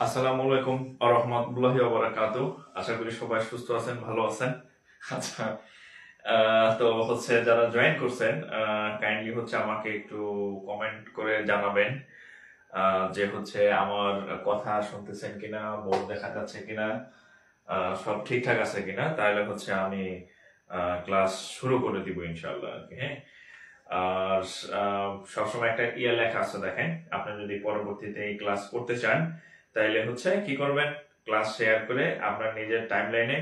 আসসালামু আলাইকুম ওয়া রাহমাতুল্লাহি ওয়া বারাকাতুহু। আশা করি সবাই সুস্থ আছেন, ভালো আছেন। আচ্ছা, তো হচ্ছে যারা জয়েন করছেন কাইন্ডলি হচ্ছে আমাকে একটু কমেন্ট করে জানাবেন যে হচ্ছে আমার কথা শুনতেছেন কিনা, বোর্ড দেখা যাচ্ছে কিনা, সব ঠিকঠাক আছে কিনা। তাহলে হচ্ছে আমি ক্লাস শুরু করে দিব ইনশাআল্লাহ আর কি। হ্যাঁ, আর সবসময় একটা লেখা আছে দেখেন, আপনি যদি পরবর্তীতে এই ক্লাস করতে চান তাইলে হচ্ছে কি করবেন, ক্লাস শেয়ার করে আপনার নিজের টাইমলাইনে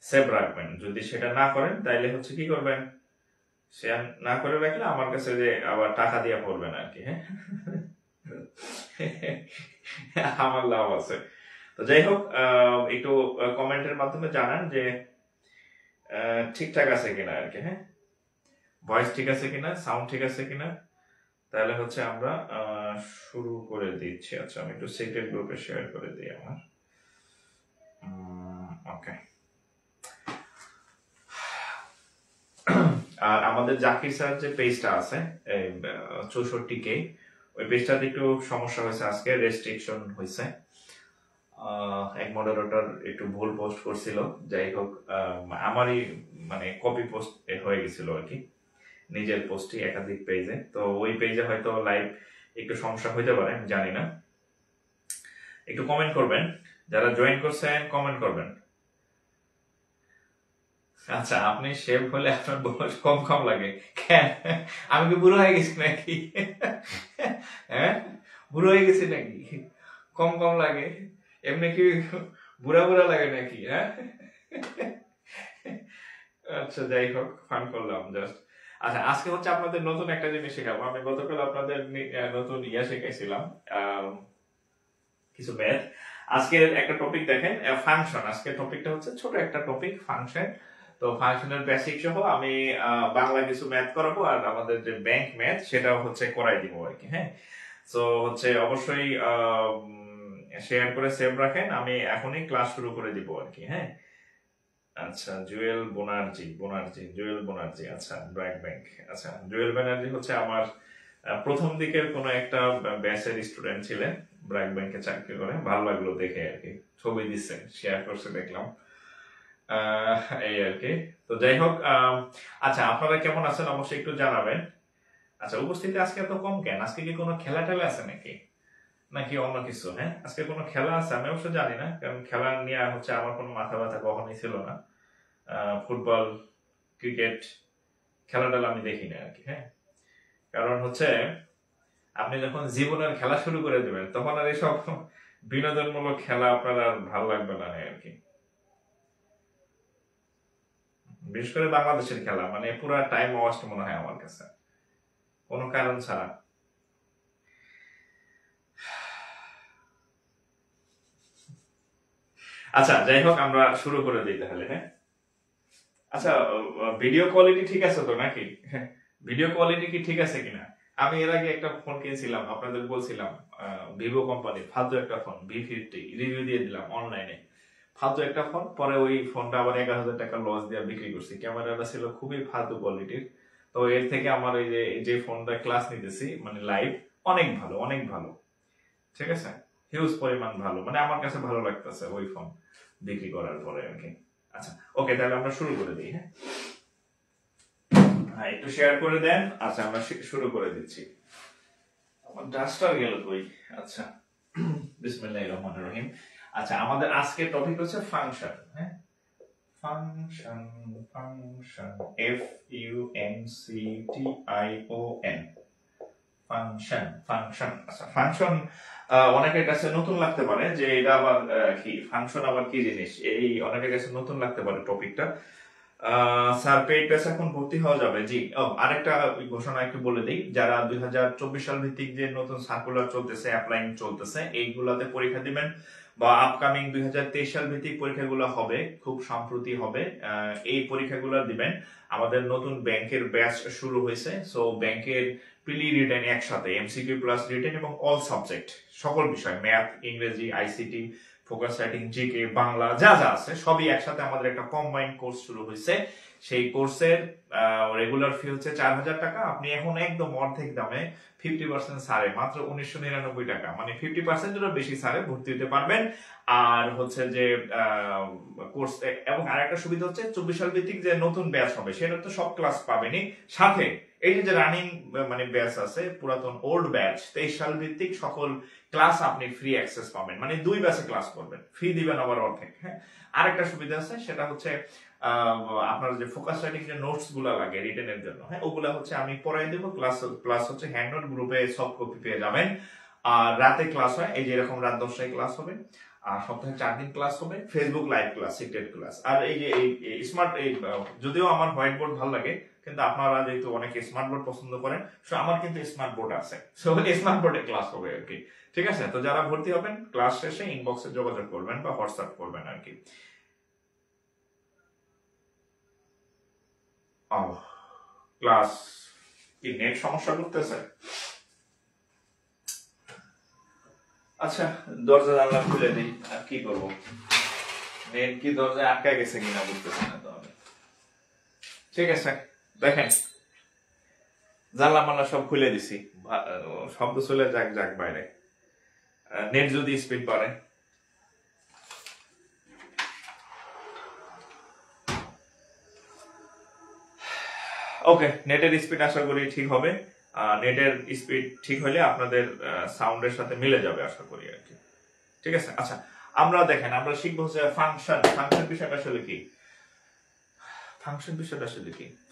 সেভ রাখবেন। যদি সেটা না করেন তাইলে হচ্ছে কি করবেন, শেয়ার না করে রাখলে আমার কাছে যে আবার টাকা দিয়ে পড়বেন আর কি। হ্যাঁ, আমার লাভ আছে। তো যাই হোক, একটু কমেন্টের মাধ্যমে জানান যে ঠিকঠাক আছে কিনা আর কি। হ্যাঁ, ভয়েস ঠিক আছে কিনা, সাউন্ড ঠিক আছে কিনা। তাহলে হচ্ছে আমরা শুরু করে দিচ্ছি। আচ্ছা, আমি একটু সিক্রেট গ্রুপে শেয়ার করে দিই আমার। ওকে। আর আমাদের জাকির স্যার যে পেজটা আছে 64K, ওই পেজটাতে একটু সমস্যা হয়েছে, আজকে রেস্ট্রিকশন হয়েছে। এক মডারেটর একটু ভুল পোস্ট করছিল। যাই হোক, আমারই মানে কপি পোস্ট হয়ে গেছিল আর কি, নিজের পোস্টই একাধিক পেজে। তো ওই পেজে হয়তো লাইভ একটু সমস্যা হইতে পারে, আমি জানি না। একটু কমেন্ট করবেন, যারা জয়েন করছেন কমেন্ট করবেন। আচ্ছা, আপনি শেভ হলে আপনার বয়স কম কম লাগে কেন? আমি কি বুড়ো হয়ে গেছি নাকি? হ্যাঁ, বুড়ো হয়ে গেছি নাকি? কম কম লাগে এমনি কি বুড়া বুড়া লাগে নাকি? হ্যাঁ, আচ্ছা যাই হোক, ফান করলাম জাস্ট। আচ্ছা, আজকে হচ্ছে আপনাদের নতুন একটা জিনিস শেখাবো। আমি গতকাল আপনাদের নতুন শেখাইছিলাম কিছু ম্যাথ। আজকের একটা টপিক দেখেন, ফাংশন। আজকের টপিকটা হচ্ছে ছোট একটা টপিক, ফাংশন। তো ফাংশনের বেসিক সহ আমি বাংলা কিছু ম্যাথ করাবো, আর আমাদের যে ব্যাংক ম্যাথ সেটাও হচ্ছে করাই দিব আর কি। হ্যাঁ, তো হচ্ছে অবশ্যই শেয়ার করে সেভ রাখেন, আমি এখনই ক্লাস শুরু করে দিব আর কি। হ্যাঁ, আচ্ছা, জুয়েল বোনার্জি, আচ্ছা, ব্র্যাক ব্যাংক। আচ্ছা, জুয়েল ব্যানার্জি হচ্ছে আমার প্রথম দিকের কোন একটা ব্যাচের স্টুডেন্ট ছিলেন, ব্র্যাক ব্যাংকে চাকরি করে। ভালো লাগলো দেখে আর কি, ছবি দিচ্ছেন, শেয়ার করছে দেখলাম, এই আর কি। তো যাই হোক, আচ্ছা, আপনারা কেমন আছেন অবশ্যই একটু জানাবেন। আচ্ছা, উপস্থিতি আজকে এত কম কেন? আজকে কি কোনো খেলা টেলা আছে নাকি, নাকি অন্য কিছু? হ্যাঁ, আজকে কোনো খেলা আছে? আমি অবশ্য জানি না, কারণ খেলা নিয়ে হচ্ছে আমার কোনো মাথা ব্যথা কখনোই ছিল না। ফুটবল, ক্রিকেট খেলা টেলা আমি দেখি না আর কি। হ্যাঁ, কারণ হচ্ছে আপনি যখন জীবনের খেলা শুরু করে দেবেন তখন আর এইসব বিনোদনমূলক খেলা আপনার আর ভালো লাগবে না আর কি। বিশেষ করে বাংলাদেশের খেলা, মানে পুরা টাইম ওয়াস্ট মনে হয় আমার কাছে, কোনো কারণ ছাড়া। আচ্ছা, যাই হোক, আমরা শুরু করে দিই তাহলে। হ্যাঁ, আচ্ছা, ভিডিও কোয়ালিটি ঠিক আছে তো নাকি? ভিডিও কোয়ালিটি কি ঠিক আছে কিনা? আমি এর আগে একটা ফোন কিনেছিলাম, আপনাদের বলছিলাম, ভিভো কোম্পানি, ফালতু একটা ফোন, V50, রিভিউ দিয়ে দিলাম অনলাইনে। ফালতু একটা ফোন, পরে ওই ফোনটা আবার 11,000 টাকা লস দিয়ে বিক্রি করছি। ক্যামেরাটা ছিল খুবই ফালতু কোয়ালিটির। তো এর থেকে আমার এই যে ফোনটা ক্লাস নিতেছি, মানে লাইভ, অনেক ভালো, অনেক ভালো। ঠিক আছে, হিউজ পরিমাণ ভালো, মানে আমার কাছে ভালো লাগতেছে ওই ফোন বিক্রি করার পরে আর কি। আচ্ছা, ওকে, তাহলে আমরা শুরু করে দিই। হ্যাঁ, একটু শেয়ার করে দেন। আচ্ছা, আমরা শুরু করে দিচ্ছি। আমার ডাস্টার গেল কই? আচ্ছা, বিসমিল্লাহির রহমানির রহিম। আচ্ছা, আমাদের আজকের টপিক হচ্ছে ফাংশন। হ্যাঁ, function, function, FUNCTION, function, function. আচ্ছা, ফাংশন অনেকের কাছে নতুন লাগতে পারে যে এটা আবার কি, ফাংশন আবার কি জিনিস, এই অনেকের কাছে নতুন লাগতে পারে টপিকটা। স্যার, পেইড ব্যাচ এখন ভর্তি হওয়া যাবে? জি। আরেকটা ঘোষণা একটু বলে দিই, যারা 2024 সাল ভিত্তিক যে নতুন সার্কুলার চলতেছে, অ্যাপ্লাইং চলতেছে, এইগুলাতে পরীক্ষা দিবেন, বা আপকামিং 2023 সাল ভিত্তিক পরীক্ষাগুলো হবে, খুব সম্প্রতি হবে, এই পরীক্ষাগুলো দিবেন। আমাদের নতুন ব্যাংকের ব্যাচ শুরু হয়েছে। সো ব্যাংকের প্রিলি রিটেন একসাথে, MCQ প্লাস রিটেন এবং অল সাবজেক্ট, সকল বিষয়, ম্যাথ, ইংরেজি, ICT, focus writing, GK, Bangla যা যা আছে সবই একসাথে আমাদের একটা কম্বাইন্ড কোর্স শুরু হয়েছে। সেই কোর্সের রেগুলার ফি হচ্ছে 4,000 টাকা। আপনি এখন একদম অর্ধেক দামে 50% ছাড়ে মাত্র 1999 টাকা, মানে 50%-এরও বেশি ছাড়ে ভর্তি হতে পারবেন। আর হচ্ছে যে কোর্স, এবং আরেকটা সুবিধা হচ্ছে 24 সাল ভিত্তিক যে নতুন ব্যাচ হবে সেটা তো সব ক্লাস পাবেনই, সাথে এই যে রানিং মানে ব্যাচ আছে পুরাতন ওল্ড ব্যাচ 23 সাল ভিত্তিক সকল ক্লাস আপনি ফ্রি অ্যাক্সেস পাবেন, মানে 2 ব্যাচে ক্লাস করবেন, ফি দিবেন আবার অর্ধেক। হ্যাঁ, আরেকটা সুবিধা আছে, সেটা হচ্ছে আপনার যে ফোকাস রাইটিং যে নোটস গুলা লাগে রিটেনের জন্য, হ্যাঁ ওগুলা হচ্ছে আমি পড়াই দেবো, প্লাস হচ্ছে হ্যান্ড নোট গ্রুপে সব কপি পেয়ে যাবেন। আর রাতে ক্লাস হয়, এই যে এরকম রাত 10টায় ক্লাস হবে, আর সপ্তাহে 4 দিন ক্লাস হবে, Facebook live class, secret class. আর এই যে এই স্মার্ট, যদিও আমার হোয়াইট বোর্ড ভালো লাগে, কিন্তু আপনারা যেহেতু অনেকে স্মার্ট বোর্ড পছন্দ করেন, সো আমার কিন্তু স্মার্ট বোর্ড আছে, সো স্মার্ট বোর্ডে ক্লাস হবে আর কি। ঠিক আছে, তো যারা ভর্তি হবেন ক্লাস শেষে ইনবক্সে যোগাযোগ করবেন বা হোয়াটসঅ্যাপ করবেন আর কি। ক্লাস কি নেট সমস্যা করতেছে? আচ্ছা, দরজা জানলা খুলে দিই, আর কি করব, নেট কি দরজায় আটকায় গেছে কিনা বুঝতেছি না তো আমি। ঠিক আছে, দেখেন জানলা মানলা সব খুলে দিছি, শব্দ চলে যাক যাক বাইরে, নেট যদি স্পিড বাড়ে। ওকে, নেটের স্পিড আশা করি ঠিক হবে। নেটের স্পিড ঠিক হলে আপনাদের সাউন্ডের সাথে মিলে যাবে আশা করি আর কি। ঠিক আছে, আচ্ছা আমরা দেখেন আমরা শিখবো হচ্ছে ফাংশন। ফাংশন বিষয়টা আসলে কি?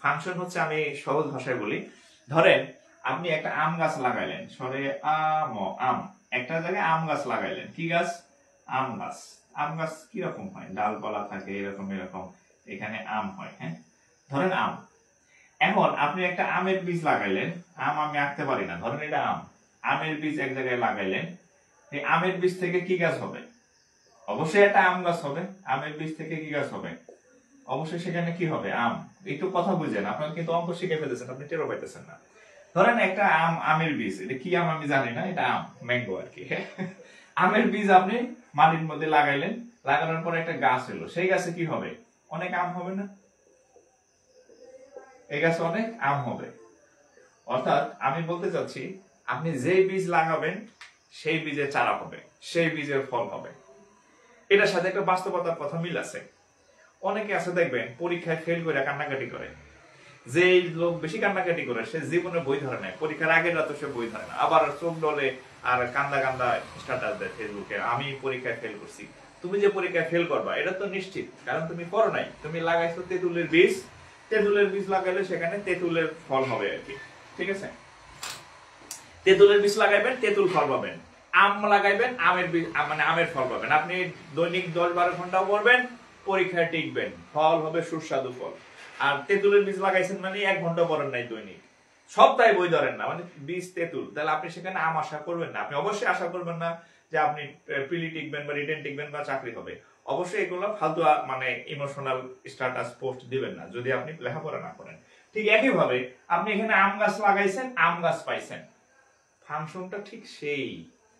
ফাংশন হচ্ছে, আমি সহজ ভাষায় বলি, ধরেন আপনি একটা আম গাছ লাগাইলেন, সরে আম, একটা জায়গায় আম গাছ লাগাইলেন, কি গাছ? আম গাছ। আম গাছ কিরকম হয়? ডালপালা থাকে এরকম এরকম, এখানে আম হয়। হ্যাঁ, ধরেন আম। এখন আপনি একটা আমের বীজ লাগাইলেন, আম আমি আঁকতে পারি না, ধরেন এটা আম, আমের বীজ এক জায়গায় লাগাইলেন, এই আমের বীজ থেকে কি গাছ হবে? অবশ্যই একটা আম গাছ হবে। আমের বীজ থেকে কি গাছ হবে? অবশ্যই সেখানে কি হবে? আম। একটু কথা বুঝেন, আপনার কিন্তু অঙ্ক শিখে ফেলেছেন, আপনি টেরও পাইতেছেন না। ধরেন একটা আমের বীজ, এটা কি আম আমি জানি না, এটা আম, ম্যাঙ্গো আর কি। আমের বীজ আপনি মাটির মধ্যে লাগাইলেন, লাগানোর পর একটা গাছ এলো, সেই গাছে কি হবে? অনেক আম হবে না? এই গাছে অনেক আম হবে। অর্থাৎ আমি বলতে চাচ্ছি, আপনি যে বীজ লাগাবেন সেই বীজের চারা হবে, সেই বীজের ফল হবে। এটার সাথে একটা বাস্তবতার কথা মিল আছে। অনেকে আছে দেখবেন পরীক্ষায় ফেল করে কান্নাকাটি করে, যে লোক বেশি কান্নাকাটি করে সে জীবনে বই ধরে নেয়, পরীক্ষার আগের রাতে সে বই ধরে না, আবার চোখ ডলে আর কান্দা কান্দা স্ট্যাটাস দেয় ফেসবুকে, আমি পরীক্ষায় ফেল করছি। তুমি যে পরীক্ষায় ফেল করবা এটা তো নিশ্চিত, কারণ তুমি করো নাই, তুমি লাগাইছো তেঁতুলের বীজ, তেঁতুলের বীজ লাগাইলে সেখানে তেঁতুলের ফল হবে আর কি। ঠিক আছে, তেঁতুলের বীজ লাগাইবেন, তেঁতুল ফল পাবেন। আম লাগাইবেন, আমের বীজ মানে আমের ফল পাবেন। আপনি দৈনিক 10-12 ঘন্টাও পড়বেন, পরীক্ষায় টিকবেন, ফল হবে সুস্বাদু ফল। আর তেঁতুলের বীজ লাগাইছেন মানে 1 ঘন্টা পড়েন নাই দৈনিক, সপ্তাহে বই ধরেন না, মানে বীজ তেঁতুল, তাহলে আপনি সেখানে আম আশা করবেন না। আপনি অবশ্যই আশা করবেন না যে আপনি প্রিলি টিকবেন বা রিটেন টিকবেন বা চাকরি হবে। অবশ্যই এগুলো ফালতু মানে ইমোশনাল স্ট্যাটাস পোস্ট দিবেন না যদি আপনি লেখাপড়া না করেন। ঠিক একই ভাবে আপনি এখানে আম গাছ লাগাইছেন, আম গাছ পাইছেন, ফাংশনটা ঠিক সেই,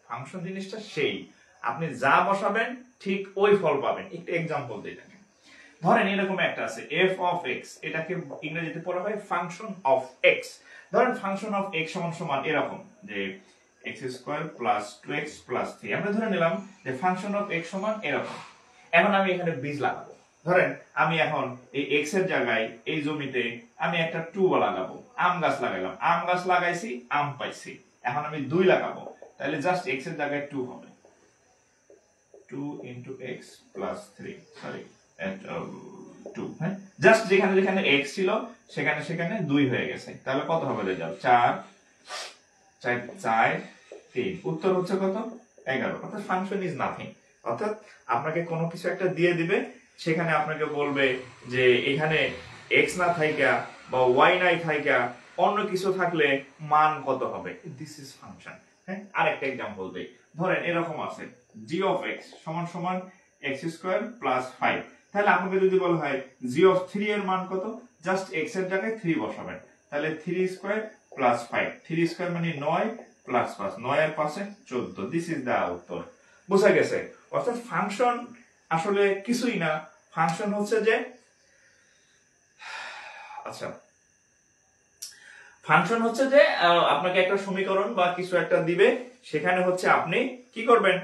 ফাংশন জিনিসটা সেই, আপনি যা বসাবেন ঠিক ওই ফল পাবেন। একটু এক্সাম্পল দিই দেখেন, ধরেন এরকম একটা আছে f of x, এটাকে ইংরেজিতে পড়া হয় ফাংশন অফ x। ধরেন ফাংশন অফ x সমান সমান এরকম যে x square plus 2x plus 3, আমরা ধরে নিলাম যে ফাংশন অফ x সমান এরকম। এখন আমি এখানে বীজ লাগাবো, ধরেন আমি এখন এই x এর জায়গায় এই জমিতে আমি একটা 2 লাগাবো, আম গাছ লাগাইলাম, আম গাছ লাগাইছি, আম পাইছি। এখন আমি 2 লাগাবো, তাহলে জাস্ট x এর জায়গায় 2 হবে, 2 into x plus 3, সরি 2, হ্যাঁ, জাস্ট যেখানে যেখানে x ছিল সেখানে সেখানে 2 হয়ে গেছে, তাহলে কত হবে রেজাল্ট? 4 4 4 3, উত্তর হচ্ছে কত? 11। অর্থাৎ ফাংশন ইজ নাথিং। অর্থাৎ আপনাকে কোনো কিছু একটা দিয়ে দিবে, সেখানে আপনাকে বলবে যে এখানে x না থাইকা বা y নাই থাইকা অন্য কিছু থাকলে মান কত হবে, দিস ইজ ফাংশন। হ্যাঁ, আরেকটা एग्जांपल দেই, ধরেন এরকম আছে g of x সমান সমান x স্কয়ার প্লাস 5, তাহলে আপনাকে যদি বলা হয় g of 3 এর মান কত, জাস্ট x এর জায়গায় 3 বসাবেন, তাহলে 3 স্কয়ার প্লাস 5, 3 স্কয়ার মানে 9 প্লাস 5, 9 এর পাশে 14, দিস ইজ দা উত্তর। বুঝা গেছে? অর্থাৎ ফাংশন আসলে কিছুই না, ফাংশন হচ্ছে যে, আচ্ছা ফাংশন হচ্ছে যে আপনাকে একটা সমীকরণ বা কিছু একটা দিবে, সেখানে হচ্ছে আপনি কি করবেন,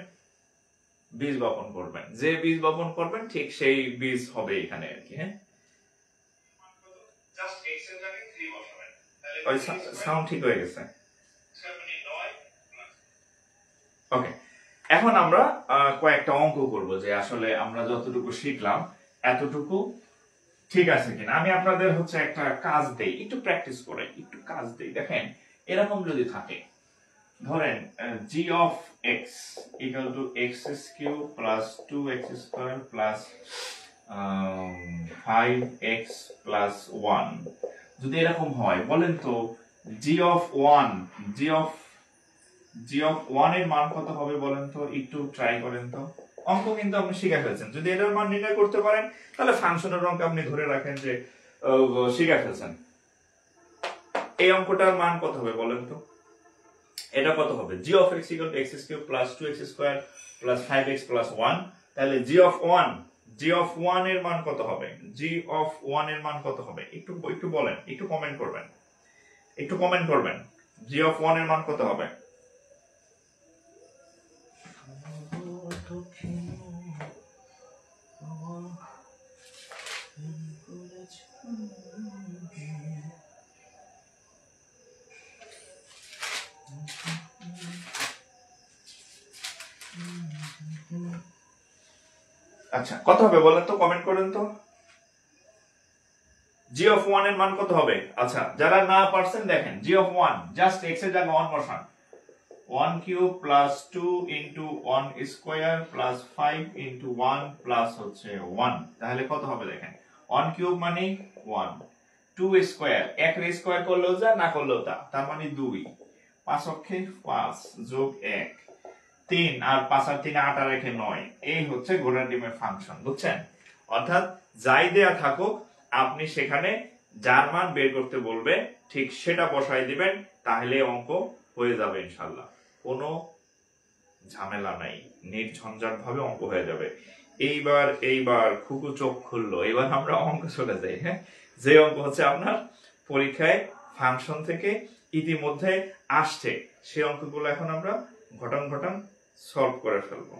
বীজ বপন করবেন, যে বীজ বপন করবেন ঠিক সেই বীজ হবে এখানে আর কি। হ্যাঁ, জাস্ট x এর জায়গায় 3 বসাবেন, তাহলে সাউন্ড ঠিক হয়ে গেছে। ওকে, এখন আমরা কয়েকটা অঙ্ক করব যে আসলে আমরা যতটুকু শিখলাম এতটুকু ঠিক আছে কিনা। আমি আপনাদের হচ্ছে একটা কাজ দেই, একটু প্র্যাকটিস করে একটু কাজ দেই। দেখেন এরকম যদি থাকে, ধরেন g of x equal to x cube plus 2x square plus 5x plus 1, যদি এরকম হয় বলেন তো g of 1 এর মান কত হবে বলেন তো, একটু ট্রাই করেন তো। অঙ্ক কিন্তু আপনি শিখে ফেলছেন, যদি এটার মান নির্ণয় করতে পারেন তাহলে ফাংশনের অঙ্ক আপনি ধরে রাখেন যে শিখে ফেলছেন। এই অঙ্কটার মান কত হবে বলেন তো, এটা কত হবে, g of x equal to x cube plus 2x square plus 5x plus 1, তাহলে g of 1 এর মান কত হবে, g of 1 এর মান কত হবে, একটু বলেন, একটু কমেন্ট করবেন, g of 1 এর মান কত হবে। আচ্ছা কত হবে বলেন তো, কমেন্ট করেন তো, g of 1 এর মান কত হবে। আচ্ছা যারা না পারছেন দেখেন, g of 1 জাস্ট x এর জায়গায় 1 বসান, 1 cube plus 2 into 1 square plus 5 into 1 plus হচ্ছে 1, তাহলে কত হবে দেখেন, 1 কিউব মানে 1, 2 স্কয়ার, 1 এর স্কয়ার করলেও যা না করলেও তা, তার মানে 2, 5 অক্ষে 5 যোগ 1 3, আর 5 আর 3 8 আর 1 9, এই হচ্ছে ঘোড়ার ডিমের ফাংশন, বুঝছেন। অর্থাৎ যাই দেয়া থাকুক আপনি সেখানে যার মান বের করতে বলবে ঠিক সেটা বসাই দিবেন, তাহলে অঙ্ক হয়ে যাবে ইনশাআল্লাহ, কোনো ঝামেলা নাই, নির্ঝঞ্ঝাট ভাবে অঙ্ক হয়ে যাবে। এইবার খুকু চোখ খুললো, এবার আমরা অঙ্ক চলে যাই। হ্যাঁ, যে অঙ্ক হচ্ছে আপনার পরীক্ষায় ফাংশন থেকে ইতিমধ্যে আসছে, সেই অঙ্কগুলো এখন আমরা ঘটান সলভ করে ফেলবো।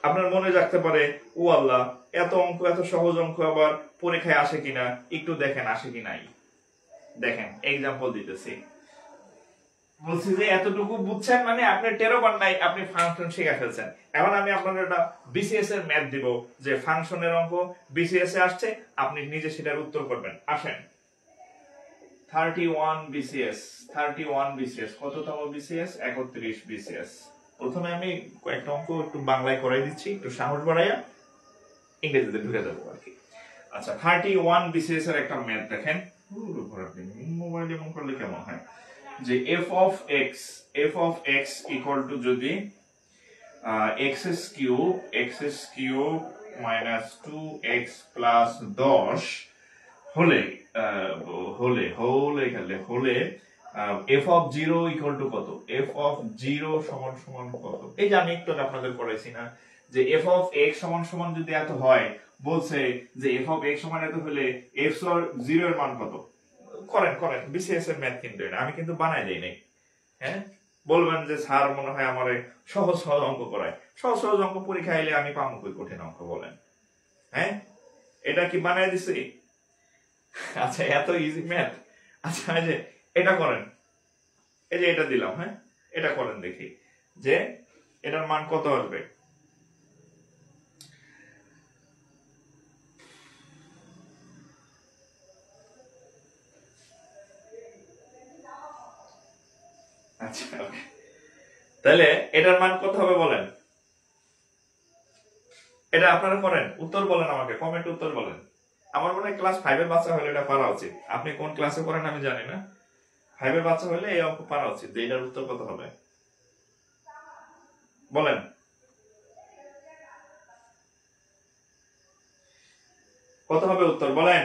আপনার মনে রাখতে পারে, ও আল্লাহ এত অঙ্ক, এত সহজ অঙ্ক আবার পরীক্ষায় আসে কিনা, একটু দেখেন আসে কি নাই। দেখেন এক্সাম্পল দিতেছি, বলছি যে এতটুকু বুঝছেন মানে আপনি টেরো পান নাই, আপনি ফাংশন শিখে ফেলছেন। এখন আমি আপনাদের একটা বিসিএস এর ম্যাথ দিব, যে ফাংশনের অঙ্ক বিসিএস এ আসছে, আপনি নিজে সেটার উত্তর করবেন। আসেন 31 বিসিএস, কততম বিসিএস, 31 বিসিএস। প্রথমে আমি কয়েকটা অঙ্ক একটু বাংলায় করাই দিচ্ছি, একটু সাহস বাড়াইয়া ইংরেজিতে ঢুকে যাবো আর কি। আচ্ছা 31 বিসিএস এর একটা ম্যাথ দেখেন, মোবাইল এমন করলে কেমন হয়, যে f of x equal to যদি x cube minus 2x plus 10 হলে f of 0 equal to কত, f of 0 সমান কত। এই যে আমি একটু আপনাদের পড়াইছি না, যে f of x সমান যদি এত হয়, বলছে যে f of x সমান এত হলে f of 0 এর মান কত। করেন বিসিএস এর ম্যাথ কিন্তু এটা আমি কিন্তু বানাই দেই নাই। হ্যাঁ, বলবেন যে স্যার মনে হয় আমারে সহজ অঙ্ক করায়, সহজ অঙ্ক পরীক্ষা এলে আমি পাবো কই কঠিন অঙ্ক বলেন। হ্যাঁ, এটা কি বানাই দিছি। আচ্ছা এত ইজি ম্যাথ। আচ্ছা এই যে এটা করেন, এই যে এটা দিলাম, হ্যাঁ এটা করেন দেখি যে এটার মান কত আসবে। আচ্ছা তাহলে এটার মান কত হবে বলেন, এটা আপনারা করেন, উত্তর বলেন আমাকে, কমেন্ট উত্তর বলেন। আমার মনে হয় ক্লাস 5 এর বাচ্চা হলে এটা পারা উচিত। আপনি কোন ক্লাসে পড়েন আমি জানি না, 5 এর বাচ্চা হলে এই অঙ্ক পারা উচিত। এটার উত্তর কত হবে বলেন, কত হবে উত্তর বলেন।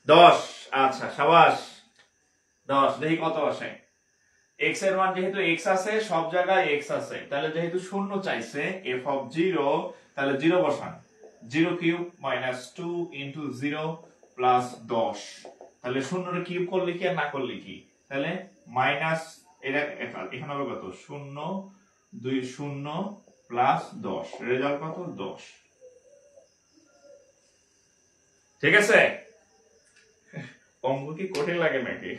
10। আচ্ছা সাবাস, 10। দেখি কত আসে। x এর মান যেহেতু x আছে সব জায়গায় x আছে, তাহলে যেহেতু শূন্য চাইছে f of 0, তাহলে 0 বসান। 0 কিউব মাইনাস 2 ইনটু 0 প্লাস 10, তাহলে শূন্যর কিউব করলে কি আর না করলে কি, তাহলে মাইনাস এটা এখানে হবে কত 0 2 0 প্লাস 10, রেজাল্ট কত 10। ঠিক আছে, অঙ্ক কি কঠিন লাগে নাকি?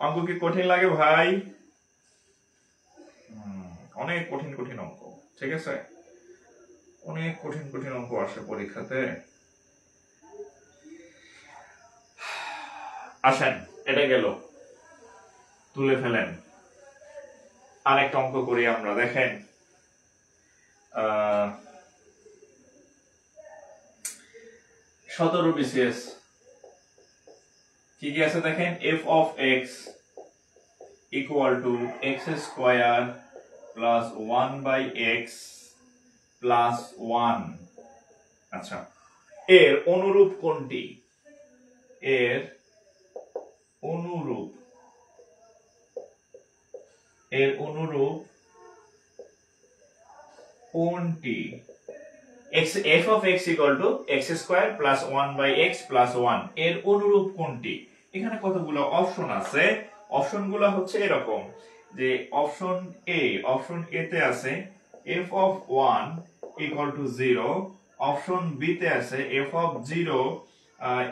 অঙ্ক কি কঠিন লাগে ভাই? অনেক কঠিন কঠিন অঙ্ক, ঠিক আছে, অনেক কঠিন কঠিন অঙ্ক আসে পরীক্ষাতে। আসেন, এটা গেল, তুলে ফেলেন। আরেকটা অঙ্ক করি আমরা, দেখেন 17 BCS কি কি আছে দেখেন, f of x equal to x square plus 1 by x plus 1। আচ্ছা, এর অনুরূপ কোনটি? এর অনুরূপ কোনটি? f of x equal to x square plus 1 by x plus 1, এর অনুরূপ কোনটি? এখানে কতগুলো অপশন আছে, অপশনগুলো হচ্ছে এরকম যে অপশন এ তে আছে f of 1 equal to 0, option B তে আছে f of 0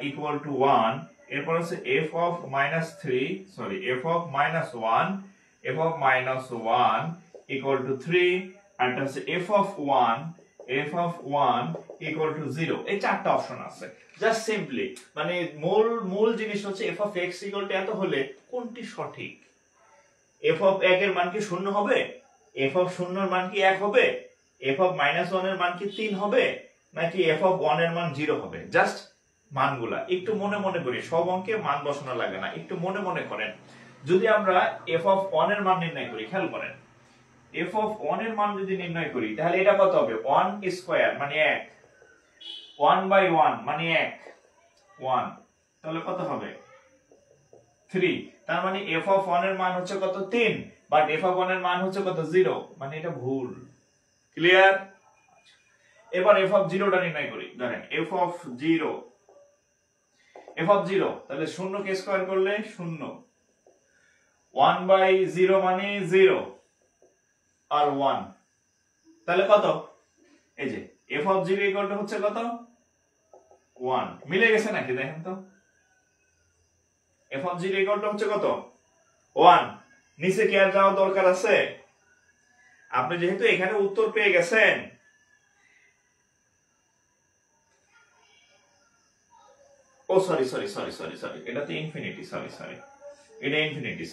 equal to 1, এরপর আছে f of -1 equal to 3, আর এটা হচ্ছে f of 1 equal to 0। এই চারটা অপশন আছে। জাস্ট সিম্পলি মানে মূল জিনিস হচ্ছে f of x equal to এত হলে কোনটি সঠিক? f of 1 এর মান কি 0 হবে? f of 0 এর মান কি 1 হবে? f of -1 এর মান কি 3 হবে? নাকি f of 1 এর মান 0 হবে? জাস্ট মানগুলা একটু মনে মনে করি, সব অঙ্কে মান বসানো লাগে না, একটু মনে মনে করেন। যদি আমরা f of 1 এর মান নির্ণয় করি, খেয়াল করেন, f of 1 এর মান যদি নির্ণয় করি তাহলে এটা কত হবে? 1 স্কয়ার মানে 1, 1 বাই 1 মানে 1, তাহলে কত হবে? 3। তার মানে f of 1 এর মান হচ্ছে কত? 3, বাট f of 1 এর মান হচ্ছে কত? 0, মানে এটা ভুল। ক্লিয়ার? এবার f of 0 টা নির্ণয় করি। ধরেন f of 0, তাহলে 0 কে স্কয়ার করলে 0, 1 বাই 0 মানে 0 আর 1, তাহলে কত? এই যে f of 0 ইকুয়াল টু হচ্ছে কত? 1। মিলে গেছে নাকি দেখেন তো? f of 0 ইকুয়াল টু হচ্ছে কত? 1। নিচে কি আর যাওয়ার দরকার আছে? আপনি যেহেতু এখানে উত্তর পেয়ে গেছেন, ও সরি, এটা তো ইনফিনিটি, এটা ইনফিনিটি,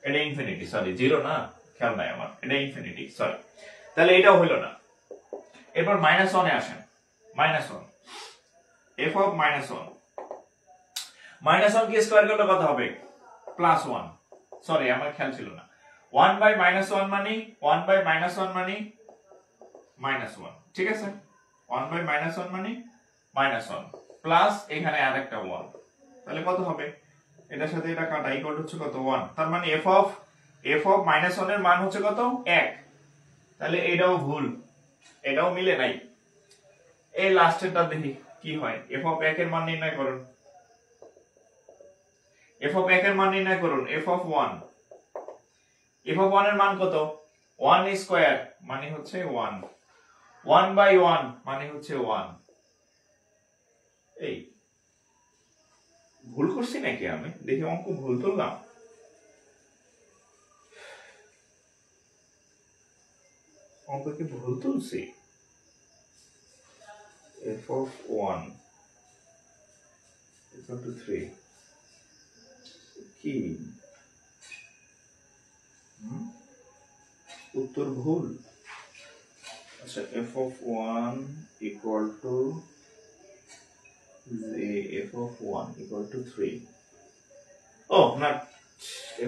এটা ইনফিনিটি, 0 না, খেয়াল নাই আমার, এটা ইনফিনিটি, সরি। তাহলে এটাও হইল না। এরপর -1 এ আসেন, -1, f of -1 কি স্কয়ার করলে কত হবে? +1, সরি আমার খেয়াল ছিল না। 1 বাই -1 মানে -1, ঠিক আছে, 1 বাই -1 মানে -1 প্লাস এখানে আরেকটা 1, তাহলে কত হবে? এটার সাথে এটা কাটা, ইকুয়াল হচ্ছে কত? 1। তার মানে f of -1 এর মান হচ্ছে কত? 1। তাহলে এটাও ভুল, এটাও মিলে নাই। এই লাস্টেরটা দেখি কি হয়। f of 1 এর মান নির্ণয় করুন, f of 1 এর মান নির্ণয় করুন। f of 1 এর মান কত? 1 স্কয়ার মানে হচ্ছে 1, 1 বাই 1 মানে হচ্ছে 1। এই ভুল করছি নাকি আমি? দেখি অঙ্ক ভুল তুললাম। অঙ্ক কি ভুল তুলছি? f of 1 equal to 3 কি উত্তর ভুল? আচ্ছা, f of 1 equal to 3, ও না,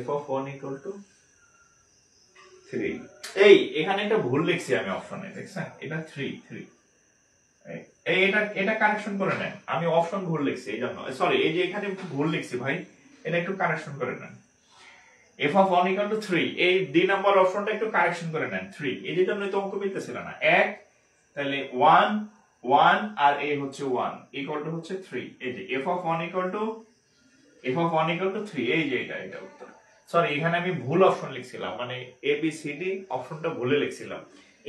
f of 1 equal to 3। এই এখানে একটা ভুল লিখছি আমি অপশনে, দেখছেন? এটা 3, এটা এটা কারেকশন করে নেন, আমি অপশন ভুল লিখছি এই জন্য, সরি এই যে এখানে একটু ভুল লিখছি ভাই, এটা একটু কারেকশন করে নেন। f of 1 equal to 3, এই d নাম্বার অপশনটা একটু কারেকশন করে নেন। 3 এই যে জন্যই তো অঙ্ক মিলতেছিল না, 1 তাহলে 1 1 আর a হচ্ছে 1 ইকুয়াল টু হচ্ছে 3। এই যে f of 1 equal to 3, এই যে এটা উত্তর। সরি এখানে আমি ভুল অপশন লিখছিলাম, মানে a b c d অপশনটা ভুলে লিখছিলাম,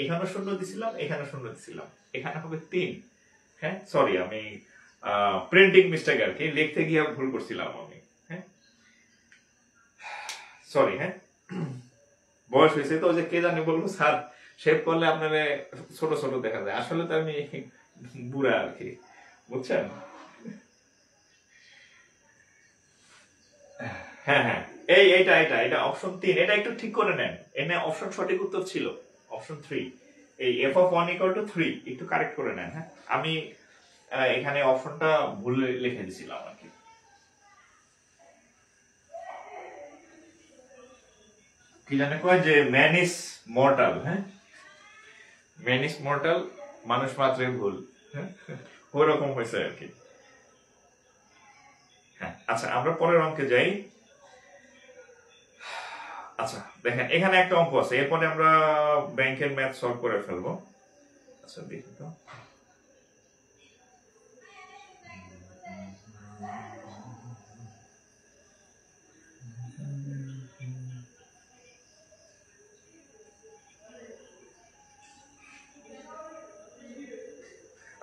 এখানে শূন্য দিছিলাম, এখানে শূন্য দিছিলাম, এখানে হবে 3। হ্যাঁ সরি আমি প্রিন্টিং মিস্টেক আর কি, লিখতে গিয়ে ভুল করছিলাম আমি। হ্যাঁ সরি। হ্যাঁ বয়স হয়েছে তো, যে কে জানি বলবো স্যার শেভ করলে আপনারা ছোট ছোট দেখা যায়, আসলে তো আমি বুড়া আর কি, বুঝছেন। হ্যাঁ হ্যাঁ এইটা অপশন 3, এটা একটু ঠিক করে নেন, এনে অপশন সঠিক উত্তর ছিল অপশন 3, এই f of 1 equal to 3 একটু কারেক্ট করে নেন। হ্যাঁ আমি এখানে অপশনটা ভুল লিখে দিয়েছিলাম আর কি। কি জানে কয় যে ম্যান ইজ মর্টাল, হ্যাঁ ম্যান ইজ মর্টাল, মানুষ মাত্রই ভুল, হ্যাঁ ওরকম হয়েছে আর কি। হ্যাঁ আচ্ছা আমরা পরের অঙ্কে যাই। আচ্ছা দেখেন এখানে একটা অঙ্ক আছে, এরপরে আমরা ব্যাংকের ম্যাথ সলভ করে ফেলবো। আচ্ছা দেখি তো,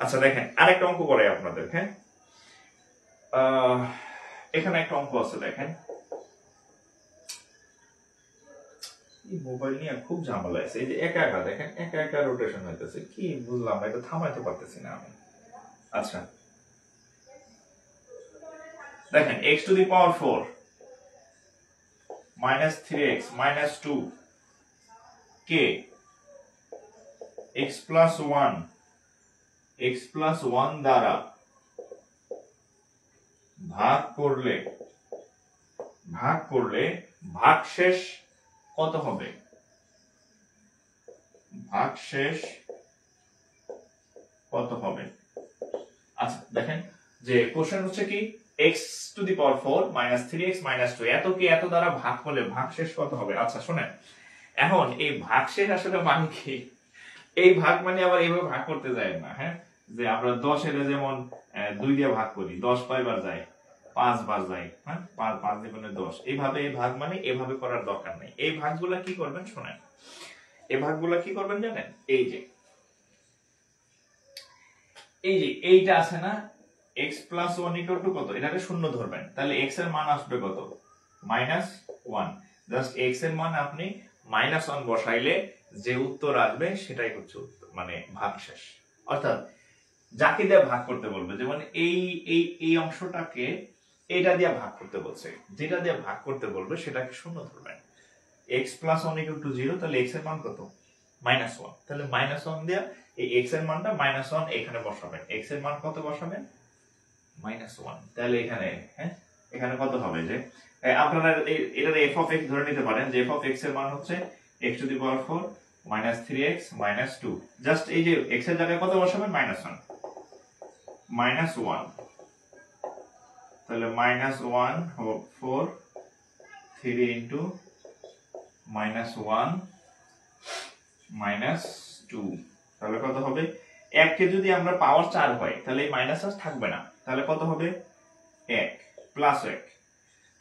আচ্ছা দেখেন আরেকটা অঙ্ক করে আপনাদের। হ্যাঁ এখানে একটা অঙ্ক আছে দেখেন, মোবাইল নিয়ে খুব ঝামেলা আছে, এই যে একা একা দেখেন একা একা রোটেশন হইতেছে, কি বুঝলাম এটা থামাইতে পারতেছি না আমি। আচ্ছা দেখেন x to the power 4 minus 3x minus 2 k x plus 1 দ্বারা ভাগ করলে ভাগশেষ কত হবে? ভাগশেষ কত হবে? আচ্ছা দেখেন যে কোশ্চেন হচ্ছে কি x to the power 4 minus 3x minus 2 এত কি এত দ্বারা ভাগ করলে ভাগশেষ কত হবে? আচ্ছা শুনেন, এখন এই ভাগশেষ আসলে মানে কি, এই ভাগ মানে আবার এইভাবে ভাগ করতে যায় না। হ্যাঁ যে আমরা 10 এর যেমন 2 দিয়ে ভাগ করি, 10 কয়বার যায়? 5 বার যায়। হ্যাঁ 5 দ্বিগুণে 10, এইভাবে এই ভাগ মানে এভাবে করার দরকার নেই। এই ভাগগুলা কি করবেন শুনেন, এই ভাগগুলা কি করবেন জানেন, এই যে এইটা আছে না x plus 1 equal to কত, এটাকে শূন্য ধরবেন, তাহলে x এর মান আসবে কত? -1। জাস্ট x এর মান আপনি -1 বসাইলে যে উত্তর আসবে সেটাই হচ্ছে উত্তর, মানে ভাগশেষ। অর্থাৎ যাকে দিয়ে ভাগ করতে বলবে, যেমন এই অংশটাকে এটা দিয়ে ভাগ করতে বলছে, যেটা দিয়ে ভাগ করতে বলবে সেটাকে শূন্য ধরবেন। x plus 1 equal to 0, তাহলে x এর মান কত? -1। তাহলে -1 দিয়ে এই x এর মানটা -1 এখানে বসাবেন, x এর মান কত বসাবেন? -1। তাহলে এখানে হ্যাঁ এখানে কত হবে, যে আপনারা এটার f of x ধরে নিতে পারেন, যে f of x এর মান হচ্ছে x to the power 4 minus 3x minus 2। Just এই যে x এর জায়গায় কত বসাবেন? -1। তাহলে -1 4 3 into -1 -2, তাহলে কত হবে? 1 কে যদি আমরা পাওয়ার 4 হয় তাহলে এই মাইনাস আর থাকবে না, তাহলে কত হবে? 1 প্লাস 1,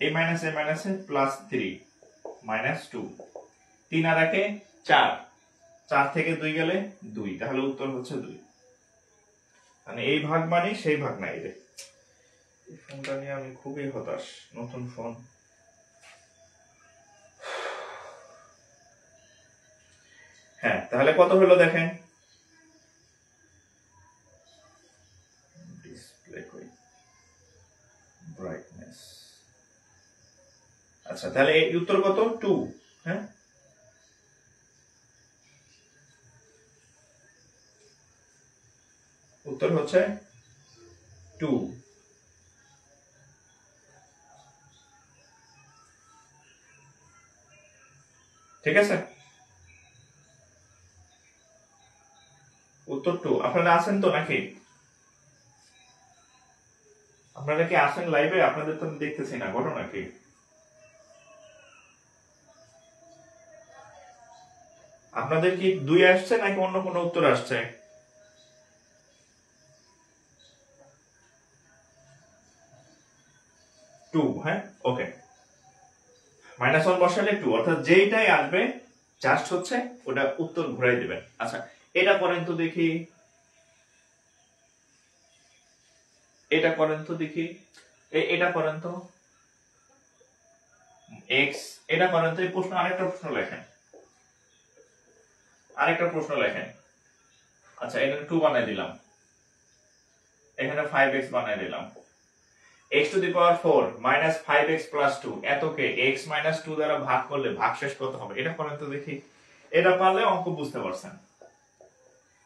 এই মাইনাসে প্লাস 3 -2, 3 আর 1 4, 4 থেকে 2 গেলে 2, তাহলে উত্তর হচ্ছে 2। মানে এই ভাগ মানে সেই ভাগ নাই রে, এই ফোনটা নিয়ে আমি খুবই হতাশ, নতুন ফোন। হ্যাঁ তাহলে কত হলো দেখেন, ডিসপ্লে কই, ব্রাইটনেস। আচ্ছা তাহলে এই উত্তর কত? 2। হ্যাঁ উত্তর হচ্ছে 2। ঠিক আছে, উত্তর 2। আপনারা আছেন তো নাকি? আপনারা কি আসেন লাইভে? আপনাদের তো আমি দেখতেছি না, ঘটনা কি? আপনাদের কি 2 আসছে নাকি অন্য কোনো উত্তর আসছে? 2, হ্যাঁ, ওকে। -1 বসালে 2, অর্থাৎ যেইটাই আসবে জাস্ট হচ্ছে ওটা উত্তর ঘুরাই দিবেন। আচ্ছা, এটা করেন তো দেখি, এটা করেন তো দেখি, এটা করেন তো x, এটা করেন তো। এই প্রশ্ন, আরেকটা প্রশ্ন লেখেন, আরেকটা প্রশ্ন লেখেন। আচ্ছা, এখানে 2 বানাই দিলাম, এখানে 5x বানাই দিলাম। x to the power 4 minus 5x plus 2 এতকে x minus 2 দ্বারা ভাগ করলে ভাগশেষ কত হবে? এটা করেন তো দেখি। এটা পারলে অঙ্ক বুঝতে পারছেন,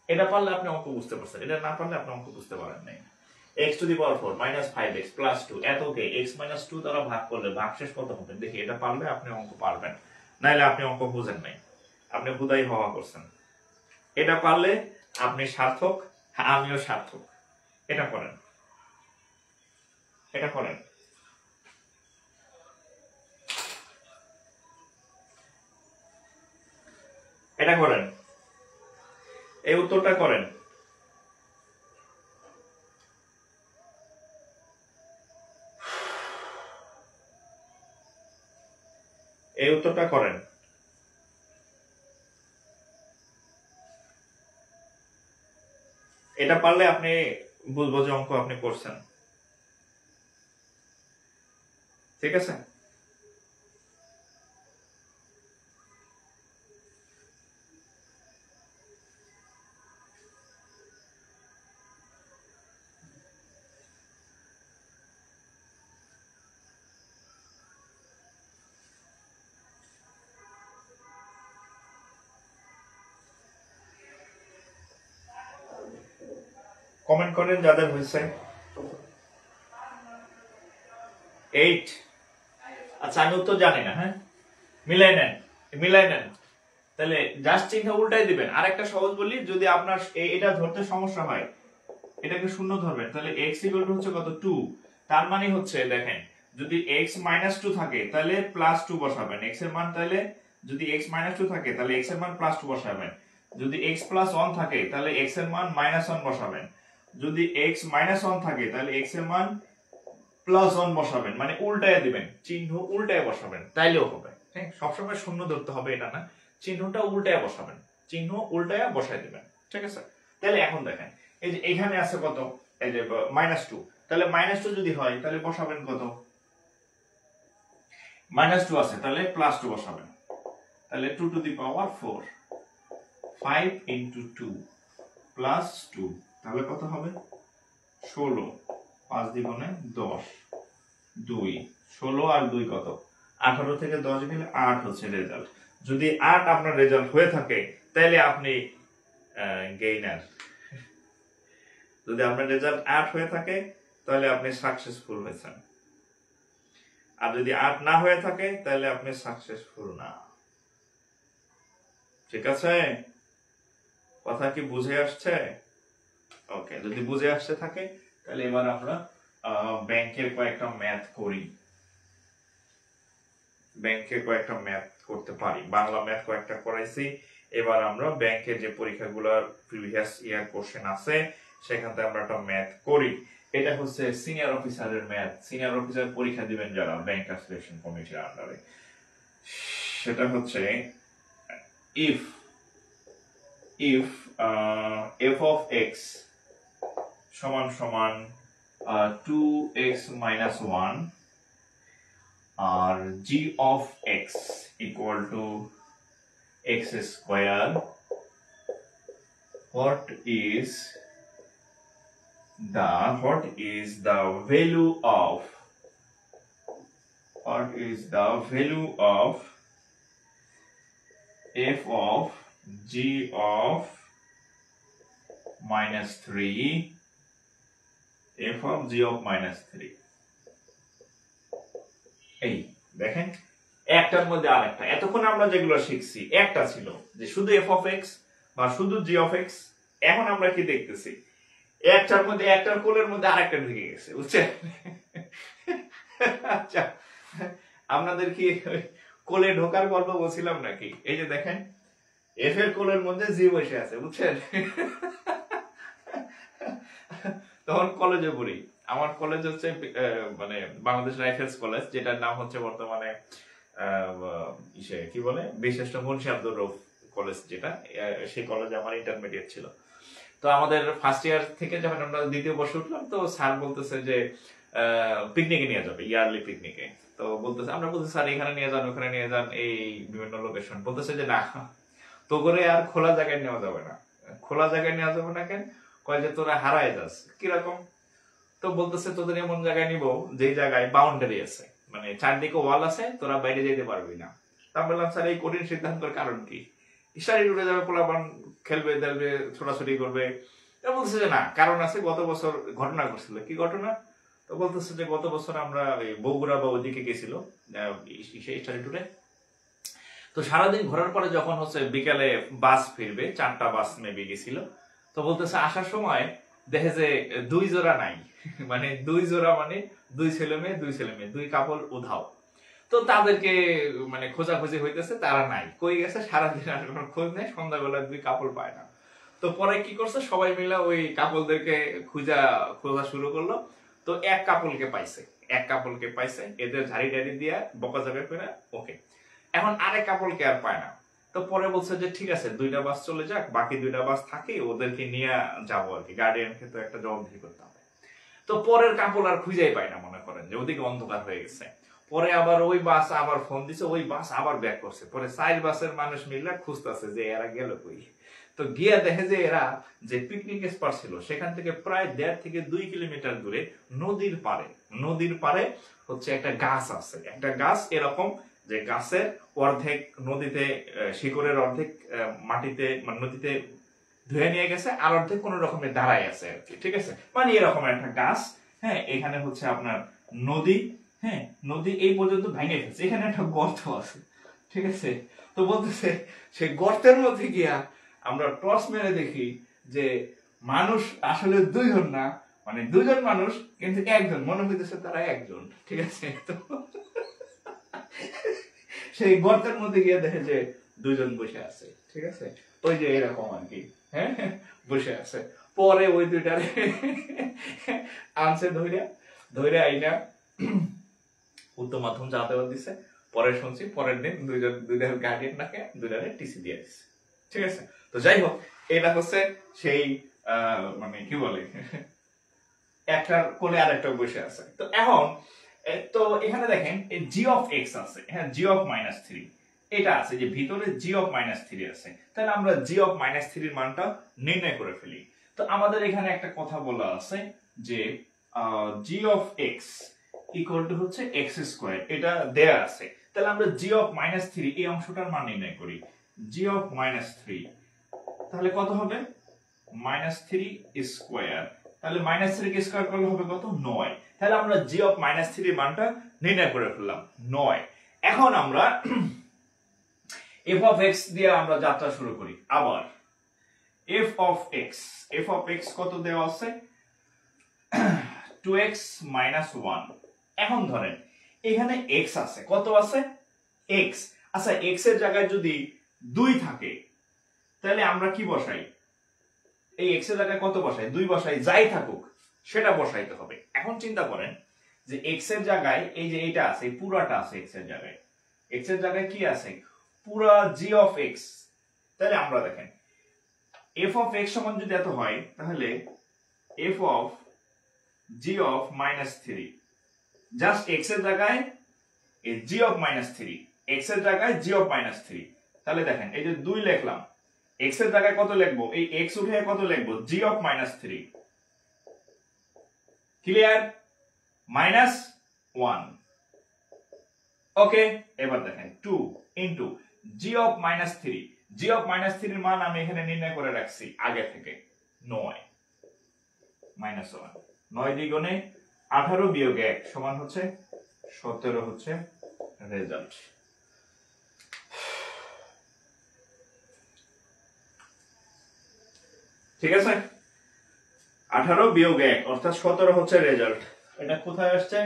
এটা পারলে আপনি অঙ্ক বুঝতে পারছেন, এটা না পারলে আপনি অঙ্ক বুঝতে পারেন নাই। x to the power 4 minus 5x plus 2 এতকে x minus 2 দ্বারা ভাগ করলে ভাগশেষ কত হবে? দেখি, এটা পারলে আপনি অঙ্ক পারবেন, নাইলে আপনি অঙ্ক বুঝেন নাই, আপনি হুদাই হওয়া করছেন। এটা পারলে আপনি সার্থক, আমিও সার্থক। এটা করেন, এটা করেন, এটা করেন, এই উত্তরটা করেন। এই উত্তরটা করেন। এটা পারলে আপনি বুঝবো যে অঙ্ক আপনি করছেন। ঠিক আছে? কমেন্ট করেন যাদের হয়েছে। 8। আচ্ছা, আমি উত্তর জানি না, হ্যাঁ, মিলাই নেন, মিলাই নেন। তাহলে জাস্ট চিহ্ন উল্টাই দিবেন। আরেকটা সহজ বলি, যদি আপনার এটা ধরতে সমস্যা হয়, এটাকে শূন্য ধরবেন, তাহলে x ইকুয়াল টু হচ্ছে কত? 2। তার মানে হচ্ছে দেখেন, যদি x মাইনাস 2 থাকে তাহলে প্লাস 2 বসাবেন x এর মান, তাহলে যদি x মাইনাস 2 থাকে তাহলে x এর মান প্লাস 2 বসাবেন। যদি x প্লাস 1 থাকে তাহলে x এর মান মাইনাস 1 বসাবেন। যদি x মাইনাস 1 থাকে তাহলে x এর মান প্লাস 1 বসাবেন, মানে উল্টায় দিবেন, চিহ্ন উল্টায় বসাবেন, তাইলেও হবে। হ্যাঁ, সবসময় শূন্য ধরতে হবে এটা না, চিহ্নটা উল্টায় বসাবেন, চিহ্ন উল্টায় বসায় দিবেন। ঠিক আছে? তাহলে এখন দেখেন, এই যে এখানে আছে কত? এই যে -2, তাহলে -2 যদি হয় তাহলে বসাবেন কত? -2 আছে, তাহলে +2 বসাবেন। তাহলে 2 to the power 4, 5 into 2 plus 2, তাহলে কত হবে? 16, 5 দ্বিগুণে 10, 2, 16 আর 2 কত? 18 থেকে 10 গেলে 8 হচ্ছে রেজাল্ট। যদি 8 আপনার রেজাল্ট হয়ে থাকে তাহলে আপনি গেইনার। যদি আপনার রেজাল্ট 8 হয়ে থাকে তাহলে আপনি সাকসেসফুল হয়েছেন, আর যদি 8 না হয়ে থাকে তাহলে আপনি সাকসেসফুল না। ঠিক আছে? কথা কি বুঝে আসছে? ওকে, যদি বুঝে আসতে থাকে তাহলে এবার আমরা ব্যাংকের কয়েকটা ম্যাথ করি। ব্যাংকের কয়েকটা ম্যাথ করতে পারি, বাংলা ম্যাথ কয়েকটা করাইছি। এবার আমরা ব্যাংকের যে পরীক্ষাগুলোর প্রিভিয়াস ইয়ার কোশ্চেন আছে সেখান থেকে আমরা একটা ম্যাথ করি। এটা হচ্ছে সিনিয়র অফিসারের ম্যাথ। সিনিয়র অফিসার পরীক্ষা দিবেন যারা ব্যাংকার সিলেকশন কমিটির আন্ডারে, সেটা হচ্ছে if f of x সমান সমান 2x minus 1 R g of x equal to x square, what is the value of f of g of minus 3, f of g of minus 3। এই দেখেন, একটার মধ্যে আরেকটা। এতক্ষণ আমরা যেগুলো শিখছি একটা ছিল যে শুধু f of x বা শুধু g of x, এখন আমরা কি দেখতেছি? একটার মধ্যে, একটার কোলের মধ্যে আরেকটা ঢুকে গেছে, বুঝছেন? আচ্ছা, আপনাদের কি কোলে ঢোকার গল্প বলছিলাম নাকি? এই যে দেখেন, এফ এর কোলের মধ্যে জি বসে আছে, বুঝছেন? তখন কলেজে পড়ি। আমার কলেজ হচ্ছে মানে বাংলাদেশ রাইফেলস কলেজ, যেটার নাম হচ্ছে বর্তমানে কি বলে, বিশিষ্ট মুন্সি আব্দুর রউফ কলেজ, যেটা সেই কলেজে আমার ইন্টারমিডিয়েট ছিল। তো আমাদের ফার্স্ট ইয়ার থেকে যখন আমরা দ্বিতীয় বর্ষে উঠলাম, তো স্যার বলতেছে যে পিকনিকে নিয়ে যাবে, ইয়ারলি পিকনিকে। তো বলতেছে, আমরা বলতেছি স্যার এখানে নিয়ে যান, ওখানে নিয়ে যান, এই বিভিন্ন লোকেশন। বলতেছে যে না, তো করে আর খোলা জায়গায় নেওয়া যাবে না। খোলা জায়গায় নেওয়া যাবে না কেন? কয় যে তোরা হারায় যাস। কিরকম? তো বলতেছে তোদের এমন জায়গায় নিব যে জায়গায় বাউন্ডারি আছে, মানে চারদিকে ওয়াল আছে, তোরা বাইরে যেতে পারবি না। তা বললাম স্যার এই কঠিন সিদ্ধান্তের কারণ কি? স্টাডি উঠে যাবে, পোলাপান খেলবে দেলবে, ছোটাছুটি করবে। বলতেছে যে না, কারণ আছে, গত বছর ঘটনা ঘটছিল। কি ঘটনা? তো বলতেছে যে গত বছর আমরা বগুড়া বা ওদিকে গেছিল স্টাডি টুরে। তো সারাদিন ঘোরার পরে যখন হচ্ছে বিকালে বাস ফিরবে, 4টা বাস মেবি গেছিল। তো বলতেছে আসার সময় দেখে যে 2 জোড়া নাই। মানে 2 জোড়া মানে 2 ছেলে মেয়ে 2 কাপল উধাও। তো তাদেরকে মানে খোঁজাখুঁজি হইতেছে, তারা নাই, কই গেছে, সারাদিন আর কোনো খোঁজ নেই, সন্ধ্যাবেলা 2 কাপল পায় না। তো পরে কি করছে, সবাই মিলে ওই কাপলদেরকে খোঁজা শুরু করলো। তো এক কাপলকে পাইছে, এদের ঝাড়ি টাড়ি দিয়া বকা যাবে কিনা, ওকে। এখন আরেক কাপলকে আর পায় না। তো পরে বলছে যে ঠিক আছে, 2টা বাস চলে যাক, বাকি 2টা বাস থাকে, ওদেরকে নিয়ে যাবো আর কি, গার্ডিয়ানকে তো একটা জবাবদিহি করতে হবে। তো পরের কাপল আর খুঁজেই পায় না, মনে করেন যে ওদিকে অন্ধকার হয়ে গেছে। পরে আবার ওই বাস আবার ফোন দিছে, ওই বাস আবার ব্যাক করছে। পরে 4 বাসের মানুষ মিলে খুঁজতেছে যে এরা গেল কই। তো গিয়া দেখে যে এরা যে পিকনিক স্পট ছিল সেখান থেকে প্রায় 1.5 থেকে 2 কিলোমিটার দূরে নদীর পারে হচ্ছে একটা গাছ আছে। একটা গাছ এরকম যে গাছের অর্ধেক নদীতে, শিকড়ের অর্ধেক মাটিতে, মানে নদীতে ধুয়ে নিয়ে গেছে, আর অর্ধেক কোন রকমের দাঁড়ায় আছে আর কি, ঠিক আছে? মানে এরকম একটা গাছ। হ্যাঁ, এখানে হচ্ছে আপনার নদী। হ্যাঁ, নদী এই পর্যন্ত ভেঙে গেছে, এখানে একটা গর্ত আছে, ঠিক আছে? তো বলতেছে সেই গর্তের মধ্যে গিয়া আমরা টর্চ মেরে দেখি যে মানুষ আসলে 2 জন না, মানে 2 জন মানুষ কিন্তু একজন, মনে হইতেছে তারা একজন, ঠিক আছে? তো সেই গর্তের মধ্যে গিয়ে দেখে যে 2 জন বসে আছে, ঠিক আছে? ওই যে এরকম আর কি, হ্যাঁ, বসে আছে। পরে ওই 2টারে আনছে, ধরে আইনা উচ্চ মাধ্যম যাতায়াত দিছে। পরে শুনছি পরের দিন 2জন গার্ডিয়ান নাকে 2টারে টিসি দিয়ে দিছে, ঠিক আছে? তো যাই হোক, এটা হচ্ছে সেই মানে কি বলে, একটার কোলে আর একটা বসে আছে। তো এখন তো এখানে দেখেন জি অফ এক্স আছে, হ্যাঁ, জি অফ -3 এটা আছে, যে ভিতরে জি অফ -3 আছে। তাহলে আমরা জি অফ -3 এর মানটা নির্ণয় করে ফেলি। তো আমাদের এখানে একটা কথা বলা আছে যে জি অফ এক্স ইকুয়াল টু হচ্ছে এক্স স্কয়ার, এটা দেয়া আছে। তাহলে আমরা জি অফ -3 এই অংশটার মান নির্ণয় করি। জি অফ -3 তাহলে কত হবে? -3 স্কয়ার। তাহলে -3 কে স্কয়ার করলে হবে কত? 9। তাহলে আমরা জি অফ -3 এর মানটা নির্ণয় করে ফেললাম, 9। এখন আমরা f অফ x দিয়ে আমরা যাত্রা শুরু করি। আবার f অফ x কত দেওয়া আছে? 2x - 1। এখন ধরেন এখানে x আছে, কত আছে? x। আচ্ছা, x এর জায়গায় যদি 2 থাকে তাহলে আমরা কি বসাই? এই x এর জায়গায় কত বসাই? 2 বসাই, যাই থাকুক সেটা বসাইতে হবে। এখন চিন্তা করেন যে x এর জায়গায় এই যে এটা আছে, পুরাটা আছে x এর জায়গায়। x এর জায়গায় কি আছে? পুরা g অফ x। তাহলে আমরা দেখেন f অফ x সমান যদি এত হয়, তাহলে f of g of -3 just x এর জায়গায় এই g অফ -3, x এর জায়গায় g অফ -3। তাহলে দেখেন এই যে 2 লিখলাম, x এর জায়গায় কত লিখবো? এই x উঠে কত লিখবো? g of -3। ক্লিয়ার? -1। ওকে, এবার দেখেন 2 into g of -3। g of -3 এর মান আমি এখানে নির্ণয় করে রাখছি আগে থেকে, 9 -1। 9 দ্বিগুণে 18 বিয়োগ 1 সমান হচ্ছে 17 হচ্ছে রেজাল্ট। ঠিক আছে? 18 বিয়োগ 1 অর্থাৎ 17 হচ্ছে রেজাল্ট। এটা কোথায় আসছে?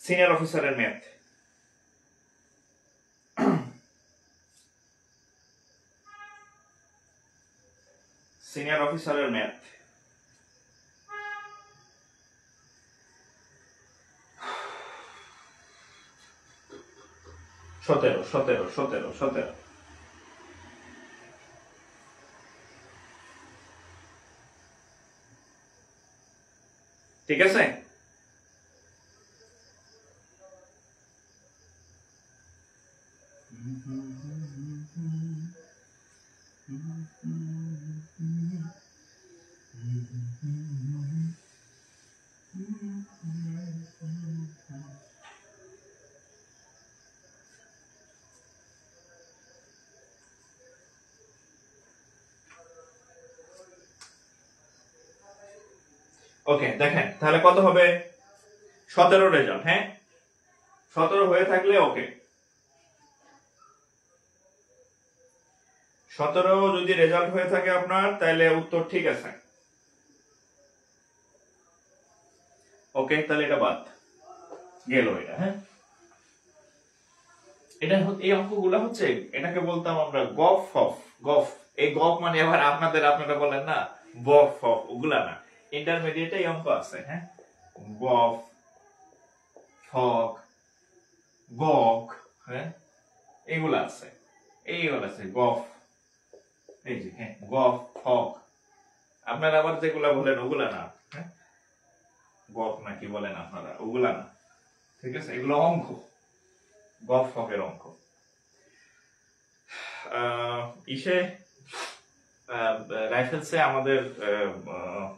সিনিয়র অফিসারের ম্যাথ, সিনিয়র অফিসারের ম্যাথ। সতেরো সতেরো সতেরো সতেরো ঠিক আছে। ওকে দেখেন তাহলে কত হবে, 17 রেজাল্ট। হ্যাঁ 17 হয়ে থাকলে ওকে, 17 যদি রেজাল্ট হয়ে থাকে আপনার তাহলে উত্তর ঠিক আছে। ওকে তাহলে এটা বাদ গেল এটা। হ্যাঁ এটা এই অঙ্কগুলো হচ্ছে, এটাকে বলতাম আমরা গফ ফফ। গফ, এই গফ মানে আবার আপনারা বলেন না বফ ফফ, ওগুলা না, ইন্টারমিডিয়েটে এই অঙ্ক আছে। হ্যাঁ গফ ফক গক, হ্যাঁ এগুলা আছে, এইগুলো আছে গফ, এই যে হ্যাঁ গফ ফক। আপনারা আবার যেগুলা বলেন ওগুলা না, হ্যাঁ গফ নাকি বলেন আপনারা, ওগুলা না, ঠিক আছে, এগুলো অঙ্ক, গফ ফকের অঙ্ক। ইসে রাইফেলসে আমাদের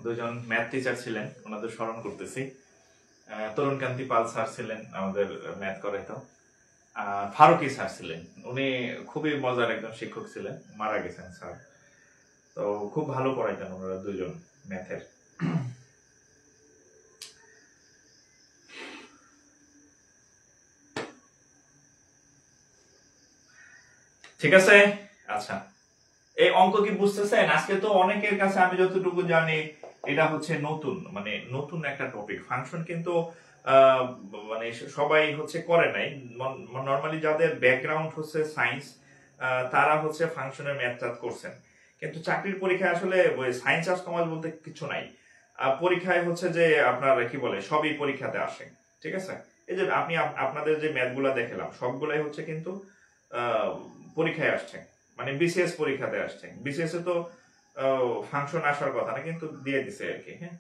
দুজন ম্যাথ টিচার ছিলেন, ওনাদের স্মরণ করতেছি। তরুণকান্তি পাল স্যার ছিলেন আমাদের ম্যাথ করাইতো, ফারুকি স্যার ছিলেন, উনি খুবই মজার একজন শিক্ষক ছিলেন, মারা গেছেন স্যার। তো খুব ভালো পড়াইতেন ওনারা দুজন ম্যাথের। ঠিক আছে, আচ্ছা এই অঙ্ক কি বুঝতেছেন? আজকে তো অনেকের কাছে আমি যতটুকু জানি এটা হচ্ছে নতুন, মানে নতুন একটা টপিক। ফাংশন কিন্তু মানে সবাই হচ্ছে করে নাই, নরমালি যাদের ব্যাকগ্রাউন্ড হচ্ছে সায়েন্স তারা হচ্ছে ফাংশনের ম্যাথ করছেন, কিন্তু চাকরির পরীক্ষায় আসলে সায়েন্স আর্টস কমার্স বলতে কিছু নাই। পরীক্ষায় হচ্ছে যে আপনার কি বলে সবই পরীক্ষাতে আসে, ঠিক আছে। এই যে আপনি আপনাদের যে ম্যাথগুলা দেখালাম সবগুলাই হচ্ছে কিন্তু পরীক্ষায় আসছে, মানে বিসিএস পরীক্ষাতে আসছে। বিসিএস এ তো ফাংশন আসার কথা না, কিন্তু দিয়ে দিছে আর কি। হ্যাঁ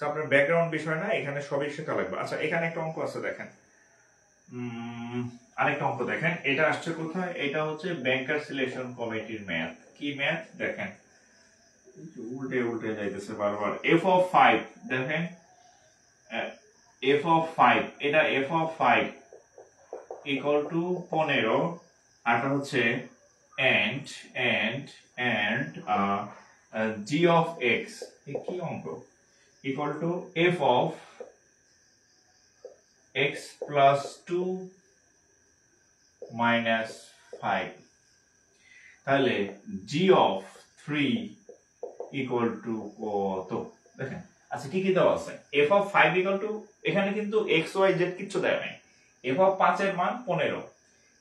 আপনার ব্যাকগ্রাউন্ড বিষয় না, এখানে সবই শেখা লাগবে। আচ্ছা এখানে একটা অঙ্ক আছে দেখেন, আরেকটা অঙ্ক দেখেন, এটা আসছে কোথায়, এটা হচ্ছে ব্যাংকার সিলেকশন কমিটির ম্যাথ। কি ম্যাথ দেখেন, উল্টে উল্টে যাইতেছে বারবার। এফ অফ 5 দেখেন, এফ অফ 5, এটা এফ অফ 5 ইকুয়াল টু 15, আরটা হচ্ছে and g of x, কি অঙ্ক, equal to f of x plus 2 minus 5, তাহলে g of 3 equal to কত দেখেন। আচ্ছা কি কি দেওয়া আছে, f of 5 equal to, এখানে কিন্তু x y z কিছু দেওয়া নাই, f of 5 এর মান 15,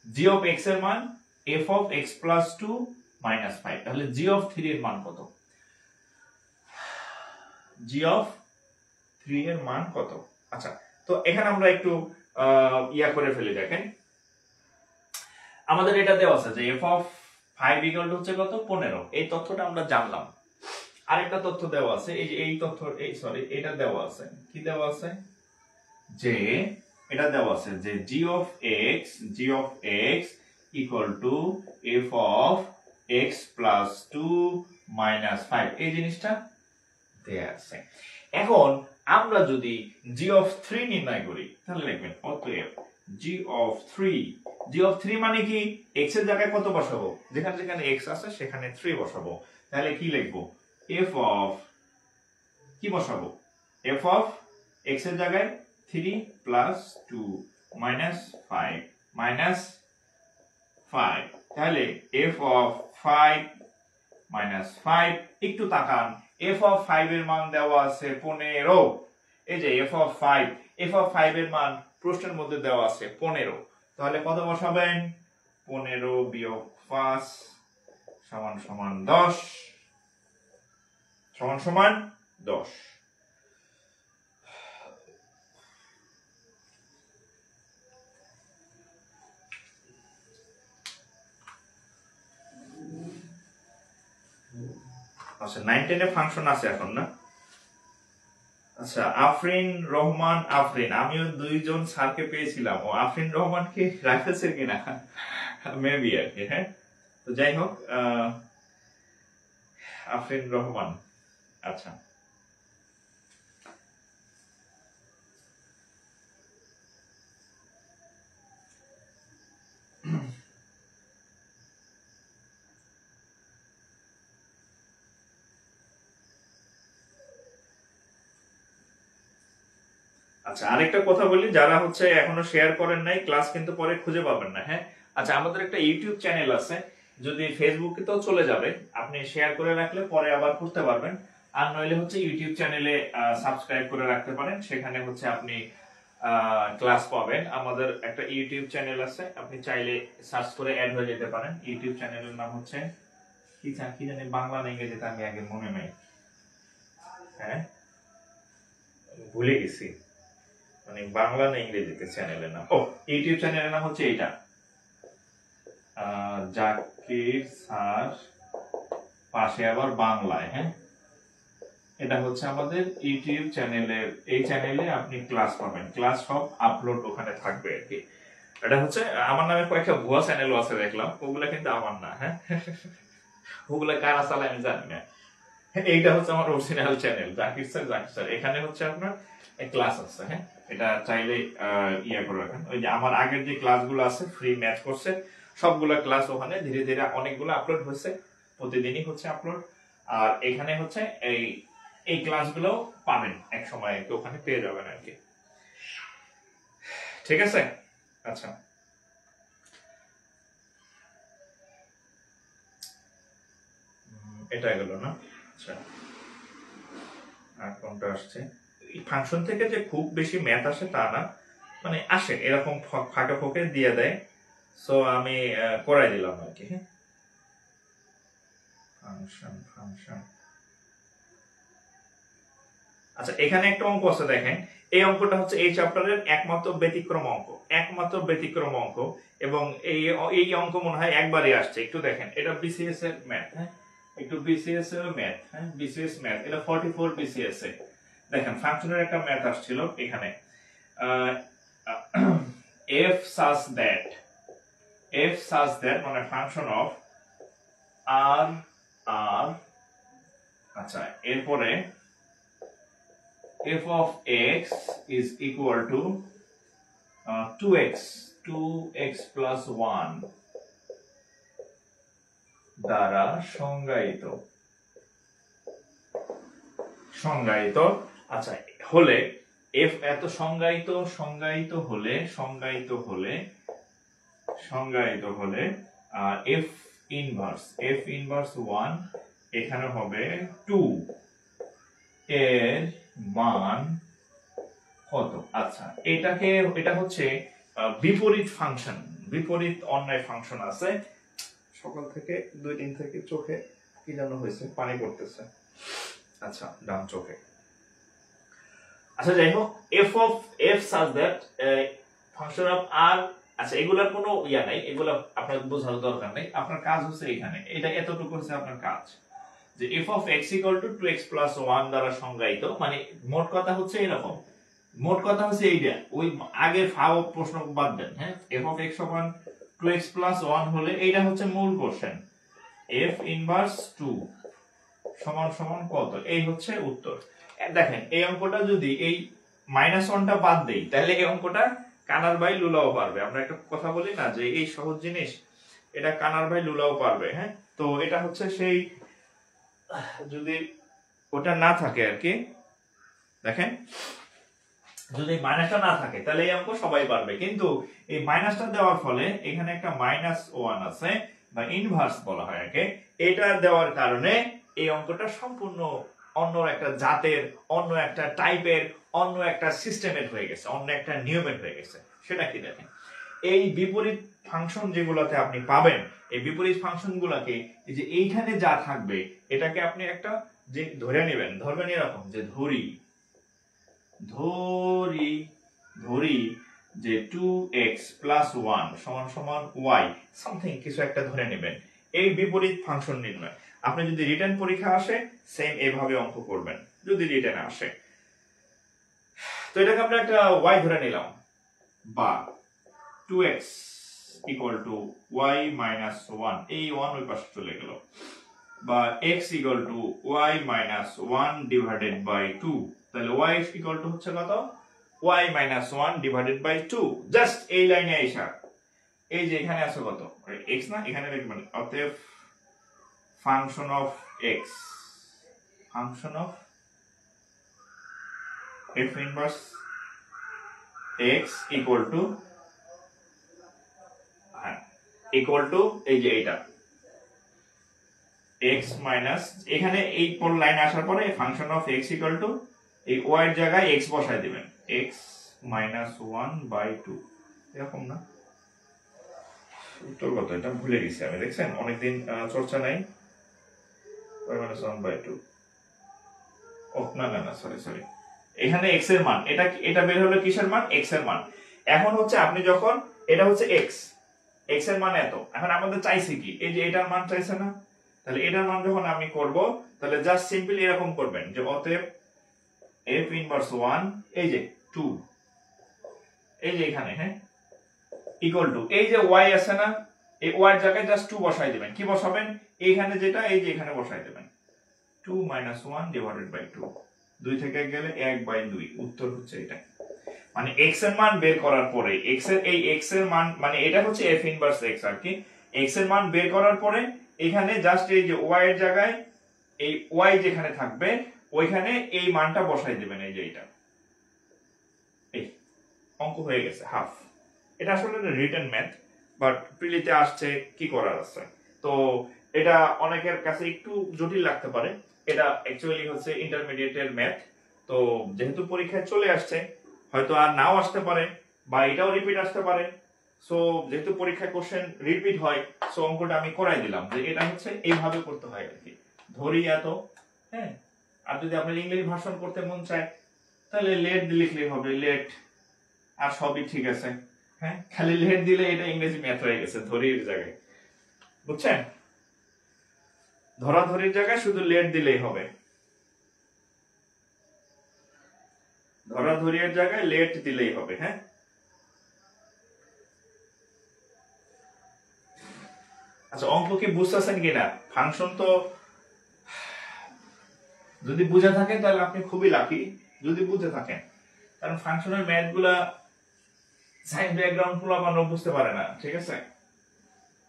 g of x এর মান f of x plus 2 minus 5, তাহলে g of 3 এর মান কত, g of 3 এর মান কত। আচ্ছা তো এখানে আমরা একটু ইয়া করে ফেলি, দেখেন আমাদের এটা দেওয়া আছে যে f of 5 ইকুয়াল টু হচ্ছে কত 15, এই তথ্যটা আমরা জানলাম। আরেকটা তথ্য দেওয়া আছে, এই যে এই তথ্য, এই সরি এটা দেওয়া আছে, কি দেওয়া আছে, যে এটা দেওয়া আছে যে g of x equal to f of x plus 2 minus 5, এই জিনিসটা দেয়া আছে। এখন আমরা যদি g of 3 নির্ণয় করি তাহলে লিখবেন অতএব g of 3 মানে কি, x এর জায়গায় কত বসাবো, যেখানে যেখানে x আছে সেখানে 3 বসাবো, তাহলে কি লিখবো, f of কি বসাবো, f of x এর জায়গায় 3 plus 2 minus 5, তাহলে f of 5 minus 5, একটু তাকান f of 5 এর মান দেওয়া আছে 15, এই যে f of 5 এফ অফ 5 এর মান প্রশ্নের মধ্যে দেওয়া আছে 15, তাহলে কত বসাবেন? 15 বিয়োগ 5 সমান সমান 10 সমান সমান 10। আচ্ছা 9 10 এ ফাংশন আছে এখন না? আচ্ছা আফরিন রহমান আফরিন, আমিও দুইজন স্যারকে পেয়েছিলাম, ও আফরিন রহমান কি রাইফেলসের কিনা মেবি আর কি। হ্যাঁ, তো যাই হোক আফরিন রহমান। আচ্ছা আচ্ছা আরেকটা কথা বলি, যারা হচ্ছে এখনো শেয়ার করেন নাই, ক্লাস কিন্তু পরে খুঁজে পাবেন না। হ্যাঁ, আচ্ছা আমাদের একটা ইউটিউব চ্যানেল আছে, যদি ফেসবুকে তো চলে যাবে, আপনি শেয়ার করে রাখলে পরে আবার করতে পারবেন, আর নইলে হচ্ছে ইউটিউব চ্যানেলে সাবস্ক্রাইব করে রাখতে পারেন, সেখানে হচ্ছে আপনি ক্লাস পাবেন। আমাদের একটা ইউটিউব চ্যানেল আছে, আপনি চাইলে সার্চ করে অ্যাড হয়ে যেতে পারেন। ইউটিউব চ্যানেলের নাম হচ্ছে কি জানি, বাংলা না ইংরেজিতে আমি আগে মনে নাই, হ্যাঁ ভুলে গেছি, মানে বাংলা না ইংরেজিতে চ্যানেলের নাম। ও ইউটিউব চ্যানেলের নাম হচ্ছে এইটা, জাকির স্যার পাশে আবার বাংলায়। হ্যাঁ, এটা হচ্ছে আমাদের ইউটিউব চ্যানেলের, এই চ্যানেলে আপনি ক্লাস পাবেন, ক্লাস সব আপলোড ওখানে থাকবে আর কি। এটা হচ্ছে আমার নামে কয়েকটা ভুয়া চ্যানেলও আছে দেখলাম, ওগুলা কিন্তু আমার না। হ্যাঁ, ওগুলা কারা চালায় আমি জানি না। এইটা হচ্ছে আমার অরিজিনাল চ্যানেল, জাকির স্যার। এখানে হচ্ছে আপনার ক্লাস আছে। হ্যাঁ, এটা চাইলে ইয়া করে রাখেন। ওই যে আমার আগের যে ক্লাসগুলো আছে ফ্রি ম্যাথ কোর্সে, সবগুলো ক্লাস ওখানে ধীরে ধীরে অনেকগুলো আপলোড হচ্ছে, প্রতিদিনই হচ্ছে আপলোড। আর এখানে হচ্ছে এই ক্লাসগুলো পাবেন এক সময়, ওখানে পেয়ে যাবেন আর কি। ঠিক আছে, আচ্ছা এটা গেল না। আচ্ছা আর কোনটা আসছে? এই ফাংশন থেকে যে খুব বেশি ম্যাথ আসে তা না, মানে আসে এরকম ফাঁকে ফোঁকে দিয়ে দেয়, সো আমি করাই দিলাম আর কি। হ্যাঁ, ফাংশন। আচ্ছা এখানে একটা অঙ্ক আছে দেখেন, এই অঙ্কটা হচ্ছে এই চ্যাপ্টারের একমাত্র ব্যতিক্রম অঙ্ক, এবং এই অঙ্ক মনে হয় একবারই আসছে। একটু দেখেন, এটা বিসিএস এর ম্যাথ। হ্যাঁ, একটু বিসিএস এর ম্যাথ। হ্যাঁ, বিসিএস ম্যাথ, এটা 44 বিসিএস এ দেখেন ফাংশনের একটা ম্যাথ আসছিল এখানে, f such that মানে ফাংশন অফ r আচ্ছা এরপরে f of x is equal to 2x plus 1 দ্বারা সংজ্ঞায়িত। আচ্ছা হলে f এত সংজ্ঞায়িত হলে f ইনভার্স 1 এখানে হবে 2 এর মান কত? আচ্ছা এটা হচ্ছে বিপরীত ফাংশন, বিপরীত অন্যায় ফাংশন আছে। সকাল থেকে 2 দিন থেকে চোখে কি যেন হয়েছে, পানি পড়তেছে। আচ্ছা ডান চোখে। আচ্ছা যাই হোক, f such that function of r, আচ্ছা এগুলার কোনো ইয়া নাই, এগুলা আপনার বোঝার দরকার নেই। আপনার কাজ হচ্ছে এখানে এটা এতটুকু হচ্ছে আপনার কাজ, যে f of x equal to 2x plus 1 দ্বারা সংজ্ঞায়িত। মানে মোট কথা হচ্ছে এরকম, মোট কথা হচ্ছে এইটা, ওই আগের ফাও প্রশ্ন বাদ দেন। হ্যাঁ, f of x সমান 2x plus 1 হলে এইটা হচ্ছে মূল কোশ্চেন, f ইনভার্স 2 সমান সমান কত, এই হচ্ছে উত্তর। দেখেন এই অঙ্কটা যদি এই -1টা বাদ দেই, তাহলে এই অঙ্কটা কানার ভাই লুলাও পারবে। আমরা একটা কথা বলি না যে এই সহজ জিনিস, এটা কানার ভাই লুলাও পারবে। হ্যাঁ, তো এটা হচ্ছে সেই, যদি ওটা না থাকে আর কি, দেখেন যদি মাইনাসটা না থাকে তাহলে এই অঙ্ক সবাই পারবে, কিন্তু এই মাইনাসটা দেওয়ার ফলে এখানে একটা -1 আছে বা ইনভার্স বলা হয় একে, এটা দেওয়ার কারণে এই অঙ্কটা সম্পূর্ণ অন্য একটা জাতের, অন্য একটা টাইপের, অন্য একটা সিস্টেমের হয়ে গেছে, অন্য একটা নিয়মের হয়ে গেছে। সেটা কি দেখেন, এই বিপরীত ফাংশন যেগুলোতে আপনি পাবেন, এই বিপরীত ফাংশন গুলাকে এই যে এইখানে যা থাকবে এটাকে আপনি একটা যে ধরে নেবেন, ধরবেন এরকম যে ধরি ধরি ধরি যে 2x + 1 = y সামথিং কিছু একটা ধরে নেবেন। এই বিপরীত ফাংশন নির্ণয় আপনি যদি রিটেন পরীক্ষা আসে সেম এভাবে অঙ্ক করবেন যদি রিটেন আসে। তো এটাকে আমরা একটা y ধরে নিলাম, বা 2x = y - 1, এই 1 ওই পাশে চলে গেল, বা x = y - 1/2, তাহলে y হচ্ছে কত, y - 1/2। জাস্ট এই লাইনে আইসা এই যে এখানে আছে কত x না, এখানে লিখবেন অতএব function of x, function of f inverse x equal to এই যে এটা x মাইনাস, এখানে এই পর লাইন আসার পরে function of x equal to এই y এর জায়গায় x বসায় দিবেন, x - 1/2, এরকম না? উত্তর কত এটা ভুলে গেছি আমি, দেখছেন অনেকদিন চর্চা নাই। y - 1/2, ও না না না, সরি, এখানে x এর মান, এটা বের হলো কিসের মান, x এর মান। এখন হচ্ছে আপনি যখন এটা হচ্ছে x এর মান এত, এখন আমাদের চাইছে কি, এই যে এটার মান চাইছে না, তাহলে এটার মান যখন আমি করব তাহলে জাস্ট সিম্পলি এরকম করবেন যে অতএব f ইনভার্স 1 এই যে 2 এই যে এখানে, হ্যাঁ, ইকুয়াল টু এই যে y আছে না, এই y এর জায়গায় জাস্ট 2 বসাই দিবেন। কি বসাবেন, এইখানে যেটা এই যে এখানে বসাই দিবেন 2 - 1/2, 2 থেকে গেলে 1/2, উত্তর হচ্ছে এটা। মানে x এর মান বের করার পরে x এর মান মানে এটা হচ্ছে f ইনভার্স x আর কি, x এর মান বের করার পরে এখানে জাস্ট এই যে y এর জায়গায় এই y যেখানে থাকবে ওইখানে এই মানটা বসাই দিবেন, এই যে এটা, এই অঙ্ক হয়ে গেছে হাফ। এটা আসলে রিটেন ম্যাথ, বাট প্রিলিতে আসছে, কি করার আছে। তো এটা অনেকের কাছে একটু জটিল লাগতে পারে, এটা অ্যাকচুয়ালি হচ্ছে ইন্টারমিডিয়েটের ম্যাথ। তো যেহেতু পরীক্ষায় চলে আসছে, হয়তো আর নাও আসতে পারে বা এটাও রিপিট আসতে পারে। সো যেহেতু পরীক্ষায় কোশ্চেন রিপিট হয়, সো অঙ্কটা আমি করাই দিলাম যে এটা হচ্ছে এইভাবে করতে হয় আর কি, ধরি এত, হ্যাঁ। আর যদি আপনার ইংলিশ ভার্সন করতে মন চায় তাহলে লেট লিখলেই হবে, লেট, আর সবই ঠিক আছে, হ্যাঁ, খালি লেট দিলে এটা ইংরেজি ম্যাথ হয়ে গেছে ধরির জায়গায়, বুঝছেন? ধরাধরির জায়গায় শুধু লেট দিলেই হবে, ধরাধরির জায়গায় লেট দিলেই হবে, হ্যাঁ। আচ্ছা, অঙ্ক কি বুঝতেছেন কিনা? ফাংশন তো যদি বুঝে থাকেন তাহলে আপনি খুবই লাকি, যদি বুঝে থাকেন, কারণ ফাংশনের ম্যাথ গুলা সাইন্স ব্যাকগ্রাউন্ড পোলাপানও বুঝতে পারে না, ঠিক আছে,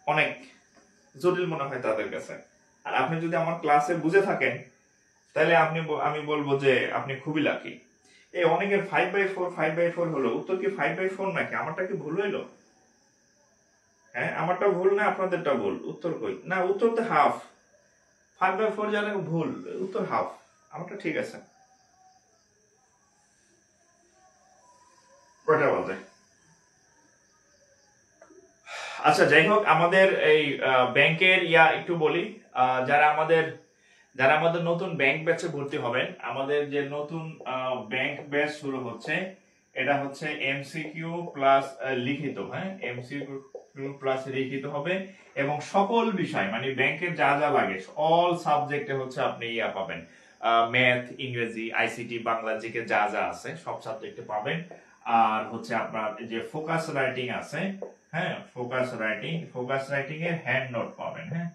অনেক জটিল মনে হয় তাদের কাছে। আর আপনি যদি আমার ক্লাসে বুঝে থাকেন তাহলে আমি বলবো যে আপনি খুবই লাকি। এই অনেকের 5/4 হলো, উত্তর কি 5/4 নাকি? আমারটা কি ভুল হইলো? হ্যাঁ, আমারটা ভুল না আপনাদেরটা ভুল? উত্তর কই? না, উত্তর তো হাফ। 5/4 যারা ভুল, উত্তর হাফ, আমারটা ঠিক আছে। কয়টা বাজে? আচ্ছা, যাই হোক, আমাদের এই ব্যাংকের একটু বলি, যারা আমাদের নতুন ব্যাংক ব্যাচে ভর্তি হবেন, আমাদের যে নতুন ব্যাংক ব্যাচ শুরু হচ্ছে, এটা হচ্ছে এমসিকিউ প্লাস লিখিত, হ্যাঁ, এমসিকিউ প্লাস লিখিত হবে, এবং সকল বিষয় মানে ব্যাংকের যা যা লাগে অল সাবজেক্টে হচ্ছে আপনি পাবেন, ম্যাথ, ইংরেজি, আইসিটি, বাংলা, জিকে যা যা আছে সব সাবজেক্টে পাবেন। আর হচ্ছে আপনার যে ফোকাস রাইটিং আছে, হ্যাঁ, ফোকাস রাইটিং এর হ্যান্ড নোট পাবেন, হ্যাঁ,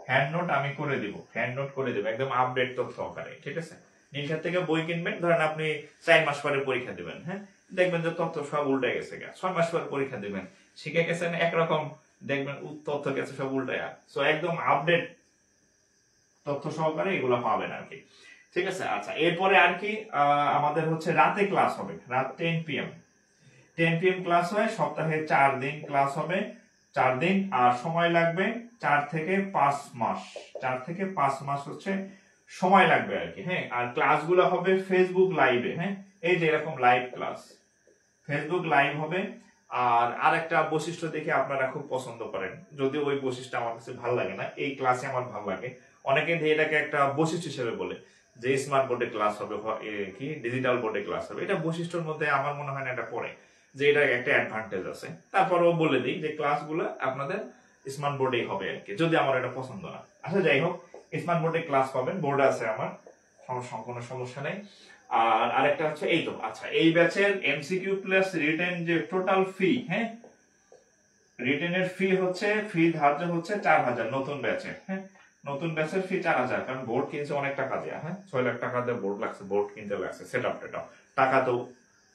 হ্যান্ড নোট আমি করে দিব, একদম আপডেট তথ্য সহকারে, ঠিক আছে। নীলক্ষেত থেকে বই কিনবেন, ধরেন আপনি 4 মাস পরে পরীক্ষা দিবেন, হ্যাঁ, দেখবেন যে তথ্য সব উল্টে গেছে, 6 মাস পরে পরীক্ষা দিবেন, শিখে গেছেন একরকম, দেখবেন তথ্য গেছে সব উল্টে। সো একদম আপডেট তথ্য সহকারে এগুলো পাবেন আর কি, ঠিক আছে। আচ্ছা, এরপরে আর কি আমাদের হচ্ছে রাতে ক্লাস হবে, রাত 10 PM ক্লাস হয়, সপ্তাহে 4 দিন ক্লাস হবে, 4 দিন, আর সময় লাগবে 4 থেকে 5 মাস, 4 থেকে 5 মাস হচ্ছে সময় লাগবে আর কি। হ্যাঁ, আর ক্লাসগুলো হবে ফেসবুক লাইভে। হ্যাঁ, এই যে এরকম লাইভ ক্লাস ফেসবুক লাইভ হবে। আর আরেকটা বৈশিষ্ট্য দেখে আপনারা খুব পছন্দ করেন, যদিও ওই বৈশিষ্ট্য আমার কাছে ভালো লাগে না, এই ক্লাসে আমার ভালো লাগে। অনেকে এটাকে একটা বৈশিষ্ট্য হিসেবে বলে যে স্মার্ট বোর্ডে ক্লাস হবে, কি ডিজিটাল বোর্ডে ক্লাস হবে। এটা বৈশিষ্ট্যের মধ্যে আমার মনে হয় না এটা পড়ে, যে এটা একটা অ্যাডভান্টেজ আছে। তারপরেও বলে দিই যে ক্লাসগুলো আপনাদের স্মার্ট বোর্ডেই হবে আর কি, যদি আমার এটা পছন্দ না। আচ্ছা যাই হোক, স্মার্ট বোর্ডে ক্লাস পাবেন, বোর্ড আছে আমার, কোনো সমস্যা নেই। আর আরেকটা হচ্ছে এই তো, আচ্ছা এই ব্যাচের এমসিকিউ প্লাস রিটেন যে টোটাল ফি, হ্যাঁ রিটেনের ফি হচ্ছে, ফি ধার্য হচ্ছে 4000 নতুন ব্যাচের। হ্যাঁ, নতুন ব্যাচের ফি 4000, কারণ বোর্ড কিনছে অনেক টাকা দেয়া। হ্যাঁ, 6 লাখ টাকা দিয়ে বোর্ড লাগছে, বোর্ড কিনতে লাগছে, সেটআপ টেটআপ টাকা তো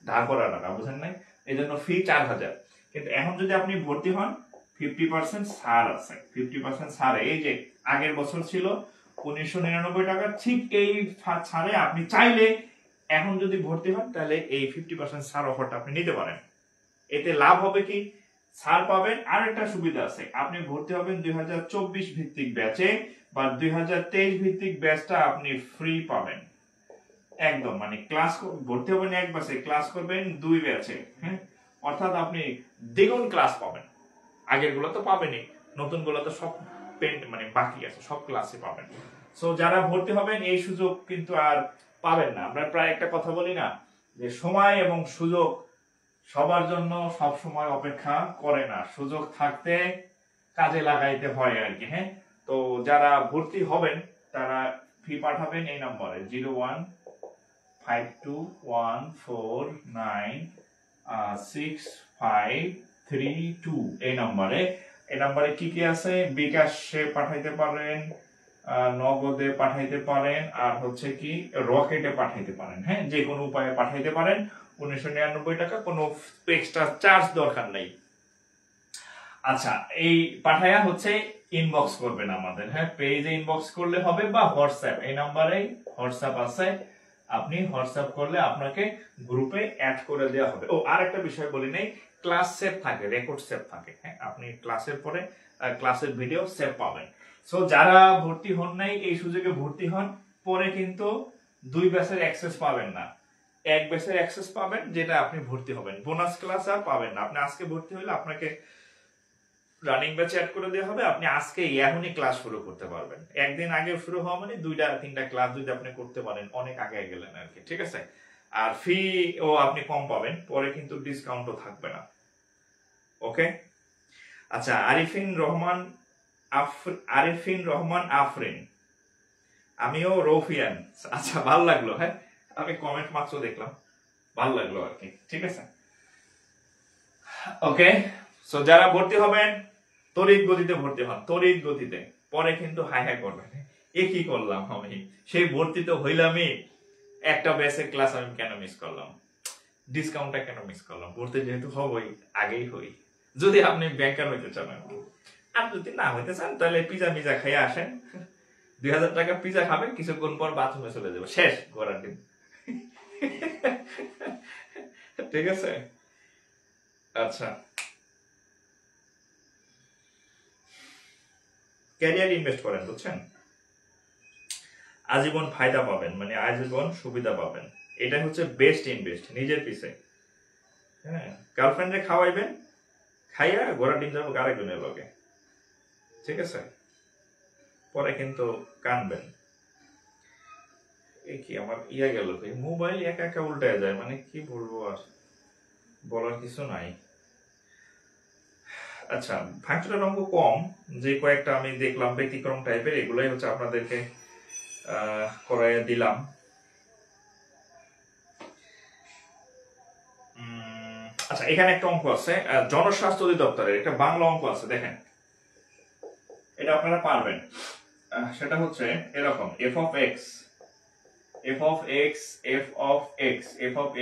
ধার করা টাকা, বুঝেন নাই? এই জন্য ফি 4000। কিন্তু এখন যদি আপনি ভর্তি হন 50% ছাড় আছে, 50% ছাড়ে। এই যে আগের বছর ছিল 1999 টাকা, ঠিক এই ছাড়ে আপনি চাইলে এখন যদি ভর্তি হন তাহলে এই 50% ছাড় অফারটা আপনি নিতে পারেন। এতে লাভ হবে কি, ছাড় পাবেন। আর একটা সুবিধা আছে, আপনি ভর্তি হবেন 2024 ভিত্তিক ব্যাচে বা 2023 ভিত্তিক ব্যাচটা আপনি ফ্রি পাবেন একদম। মানে ক্লাস ভর্তি হবেন এক ব্যাচে, ক্লাস করবেন 2 ব্যাচে। হ্যাঁ, অর্থাৎ আপনি দ্বিগুণ ক্লাস পাবেন। আগের গুলো তো পাবেনই, নতুন গুলো তো সব মানে বাকি আছে, সব ক্লাসে পাবেন। সো যারা ভর্তি হবেন এই সুযোগ কিন্তু আর পাবেন না। আমরা প্রায় একটা কথা বলি না, যে সময় এবং সুযোগ সবার জন্য সব সময় অপেক্ষা করে না, সুযোগ থাকতে কাজে লাগাইতে হয় আর কি। হ্যাঁ, তো যারা ভর্তি হবেন তারা ফি পাঠাবেন এই নম্বরে 0152496532 এই নম্বরে। এই নম্বরে কি কি আছে, বিকাশে পাঠাইতে পারেন, নগদে পাঠাইতে পারেন, আর হচ্ছে কি রকেটে পাঠাইতে পারেন। হ্যাঁ, যে কোনো উপায়ে পাঠাইতে পারেন। 1999 টাকা, কোনো এক্সট্রা চার্জ দরকার নেই। আচ্ছা, এই পাঠায়া হচ্ছে ইনবক্স করবেন আমাদের। হ্যাঁ, পেজে ইনবক্স করলে হবে, বা হোয়াটসঅ্যাপ, এই নম্বরে হোয়াটসঅ্যাপ আছে, আপনি হোয়াটসঅ্যাপ করলে আপনাকে গ্রুপে অ্যাড করে দেওয়া হবে। ও আরেকটা বিষয় বলি নাই, ক্লাস সেভ থাকে, রেকর্ড সেভ থাকে। হ্যাঁ, আপনি ক্লাসের পরে ক্লাসের ভিডিও সেভ পাবেন। সো যারা ভর্তি হন নাই এই সুযোগে ভর্তি হন, পরে কিন্তু 2 ব্যাচের অ্যাক্সেস পাবেন না, এক ব্যাচের অ্যাক্সেস পাবেন, যেটা আপনি ভর্তি হবেন। বোনাস ক্লাস আর পাবেন না। আপনি আজকে ভর্তি হলে আপনাকে রানিং ব্যাচে অ্যাড করে দেওয়া হবে, আপনি আজকে এখনই ক্লাস শুরু করতে পারবেন। একদিন আগে শুরু হওয়া মানে 2-3টা ক্লাস যদি আপনি করতে পারেন, অনেক আগে গেলেন আর কি। ঠিক আছে, আর ফি ও আপনি কম পাবেন, পরে কিন্তু ডিসকাউন্টও থাকবে না। ওকে, আচ্ছা আরিফিন রহমান আফরিন, আমিও রৌফিয়ান। আচ্ছা, ভালো লাগলো। হ্যাঁ, আমি কমেন্ট মাত্র দেখলাম, ভালো লাগলো আর কি। ঠিক আছে, ওকে। সো যারা ভর্তি হবেন তড়িৎ গতিতে ভর্তি হন, তড়িৎ গতিতে, পরে কিন্তু হাই হাই করবেন, এ কি করলাম আমি, সেই ভর্তি তো হইলামই, একটা বেসিক ক্লাস আমি কেন মিস করলাম, ডিসকাউন্টটা কেন মিস করলাম, ভর্তি যেহেতু হবই আগেই হই, যদি আপনি ব্যাংকার হইতে চান। আর যদি না হইতে চান তাহলে পিজা খাইয়ে আসেন, 2000 টাকা পিজা খাবেন, কিছুক্ষণ পর বাথরুমে চলে যাবে, শেষ ঘোরার দিন। ঠিক আছে, আচ্ছা ক্যারিয়ার ইনভেস্ট করেন, বুঝছেন, আজীবন ফায়দা পাবেন, মানে আজীবন সুবিধা পাবেন। এটা হচ্ছে বেস্ট ইনভেস্ট নিজের পিছে। হ্যাঁ, গার্লফ্রেন্ডে খাওয়াইবেন, খাইয়া ঘোড়া ডিম যাবো আরেকজনের লগে। ঠিক আছে, পরে কিন্তু কানবেন। এই কি আমার গেল, মোবাইল একা একা উল্টায় যায়, মানে কি বলবো, আর বলার কিছু নাই। আচ্ছা, ফাংশনের অঙ্ক কম, যে কয়েকটা আমি দেখলাম ব্যতিক্রম টাইপের, এগুলাই হচ্ছে আপনাদেরকে করাইয়া দিলাম। আচ্ছা, এখানে একটা অঙ্ক আছে জনস্বাস্থ্য অধিদপ্তরের, একটা বাংলা অঙ্ক আছে, দেখেন এটা আপনারা পারবেন। সেটা হচ্ছে এরকম, f of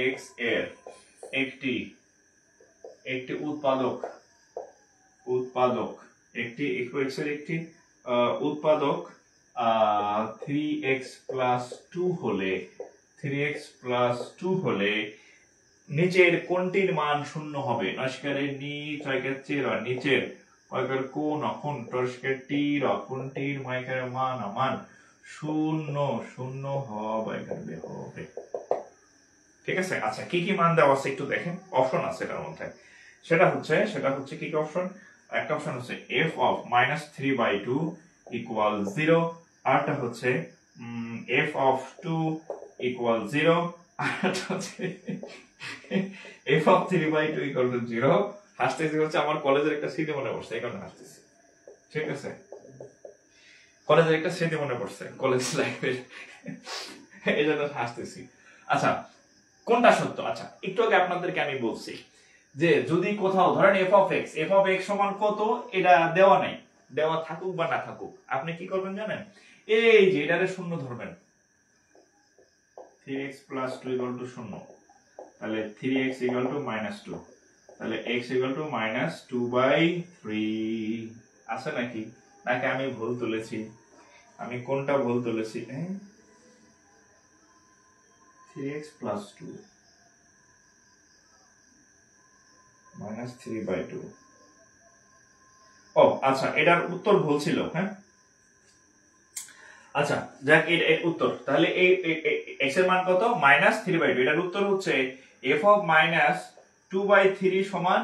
x এর একটি উৎপাদক একটি x এর একটি উৎপাদক 3x plus 2 হলে নিচের কোনটির মান শূন্য হবে? নস্কারের নি ছয়কের চের নিচের কয়কার কোন অখন টস্কের টির কোনটির মাইকার মান শূন্য শূন্য হবে এখানে হবে। ঠিক আছে, আচ্ছা কি কি মান দেওয়া আছে একটু দেখেন, অপশন আছে এটার মধ্যে। সেটা হচ্ছে কি কি অপশন? একটা অপশন হচ্ছে f of -3/2 ইকুয়াল 0, আরটা হচ্ছে f of 2 ইকুয়াল 0, আরটা হচ্ছে f of 3/2 ইকুয়াল টু 0। হাসতেছি হচ্ছে আমার কলেজের একটা স্মৃতি মনে পড়ছে, এই কারণে হাসতেছি। ঠিক আছে, কলেজের একটা স্মৃতি মনে পড়ছে, কলেজ লাইফের, এই জন্য হাসতেছি। আচ্ছা কোনটা সত্য? আচ্ছা একটু আগে আপনাদেরকে আমি বলছি যে যদি কোথাও ধরেন f of x সমান কত এটা দেওয়া নাই, দেওয়া থাকুক বা না থাকুক, আপনি কি করবেন জানেন? এই যে এটারে শূন্য ধরবেন, 3x plus 2 equal to 0, তাহলে 3x equal to -2, তাহলে x equal to -2/3 আছে নাকি? নাকি আমি ভুল তুলেছি? আমি কোনটা ভুল তুলেছি? 3x plus 2 -3/2। ও আচ্ছা, এটার উত্তর ভুল ছিল। হ্যাঁ আচ্ছা যাক, এর উত্তর তাহলে এই x এর মান কত? -3/2। এটার উত্তর হচ্ছে f of -2/3 সমান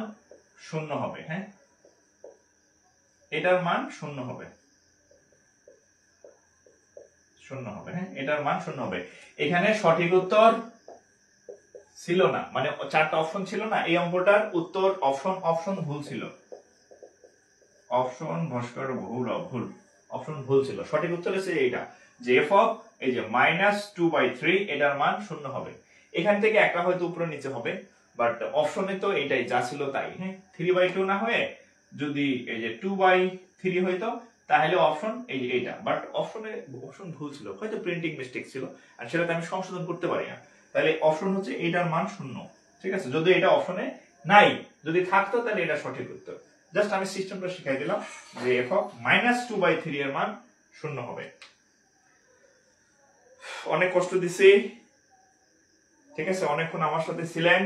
0 হবে। হ্যাঁ এটার মান 0 হবে, 0 হবে। হ্যাঁ এটার মান 0 হবে। এখানে সঠিক উত্তর ছিল না, মানে চারটা অপশন ছিল না, এই অঙ্কটার উত্তর অপশন ভুল ছিল। অপশন ভাস্কর ভুল, অপশন ভুল ছিল। সঠিক উত্তর হচ্ছে এইটা, যে f of এই যে -2/3 এটার মান 0 হবে। এখান থেকে একটা হয়তো উপরে নিচে হবে, বাট অপশনে তো এটাই যা ছিল তাই। হ্যাঁ 3/2 না হয়ে যদি এই যে 2/3 হইতো তাহলে অপশন এই যে এইটা, বাট অপশন ভুল ছিল, হয়তো প্রিন্টিং মিস্টেক ছিল, আর সেটাতে আমি সংশোধন করতে পারি না। তাহলে অপশন হচ্ছে এইটার মান 0। ঠিক আছে, যদি এটা অপশনে নাই, যদি থাকতো তাহলে এটা সঠিক উত্তর। জাস্ট আমি সিস্টেমটা শিখাই দিলাম যে f of -2/3 এর মান 0 হবে। অনেক কষ্ট দিছি, ঠিক আছে, অনেকক্ষণ আমার সাথে ছিলেন।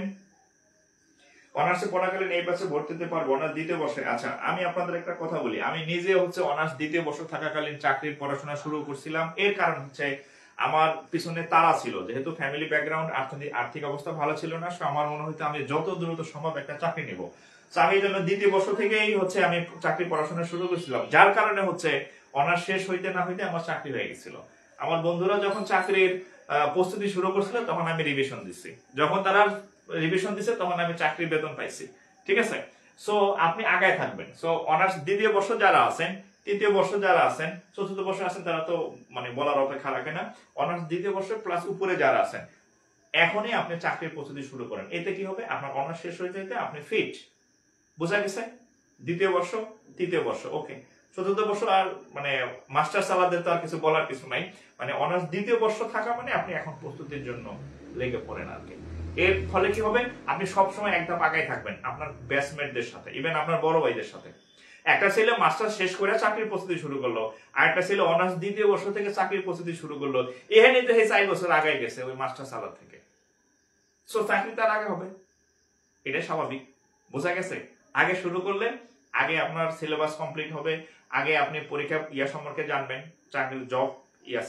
অনার্সে পড়াকালীন এই ব্যাচে ভর্তি হতে পারবো, অনার্স দ্বিতীয় বর্ষে। আচ্ছা আমি আপনাদের একটা কথা বলি, আমি নিজে হচ্ছে অনার্স দ্বিতীয় বর্ষ থাকাকালীন চাকরির পড়াশোনা শুরু করছিলাম। এর কারণ হচ্ছে আমার পিছনে তাড়া ছিল, যেহেতু ফ্যামিলি ব্যাকগ্রাউন্ড, আর্থিক অবস্থা ভালো ছিল না, সো আমার মনে হইতো আমি যত দ্রুত সম্ভব একটা চাকরি নেব। আমি এই জন্য দ্বিতীয় বর্ষ থেকেই হচ্ছে আমি চাকরির পড়াশোনা শুরু করেছিলাম, যার কারণে হচ্ছে অনার্স শেষ হইতে না হইতে আমার চাকরি হয়ে গেছিল। আমার বন্ধুরা যখন চাকরির প্রস্তুতি শুরু করছিল তখন আমি রিভিশন দিচ্ছি, যখন তারা রিভিশন দিছে তখন আমি চাকরির বেতন পাইছি। ঠিক আছে, সো আপনি আগায় থাকবেন। সো অনার্স দ্বিতীয় বর্ষ যারা আছেন, তৃতীয় বর্ষ যারা আছেন, চতুর্থ বর্ষে আছেন, তারা তো মানে বলার অপেক্ষা রাখে না। অনার্স দ্বিতীয় বর্ষ প্লাস উপরে যারা আছেন, এখনই আপনি চাকরির প্রস্তুতি শুরু করেন। এতে কি হবে? আপনার অনার্স শেষ হয়ে যেতে আপনি ফিট। বোঝা গেছে? দ্বিতীয় বর্ষ, তৃতীয় বর্ষ, ওকে। চতুর্থ বর্ষ আর মানে মাস্টার সালাদের তো আর কিছু বলার কিছু নাই, মানে অনার্স দ্বিতীয় বর্ষ থাকা মানে আপনি এখন প্রস্তুতির জন্য লেগে পড়েন আর কি। এর ফলে কি হবে? আপনি সবসময় একদম আগায় থাকবেন আপনার ব্যাচমেটদের সাথে, ইভেন আপনার বড় ভাইদের সাথে। একটা ছেলে মাস্টার শেষ করে চাকরির প্রস্তুতি শুরু করলো, আর একটা ছেলে অনার্স দ্বিতীয় বর্ষ থেকে চাকরির প্রস্তুতি শুরু করলো, এখানে তো 4 বছর আগায় গেছে ওই মাস্টার সালাদ থেকে। সো চাকরি তার আগে হবে, এটাই স্বাভাবিক। বোঝা গেছে? আগে শুরু করলে আগে আপনার সিলেবাস কমপ্লিট হবে, আগে আপনি পরীক্ষা সম্পর্কে জানবেন, চাকরির জব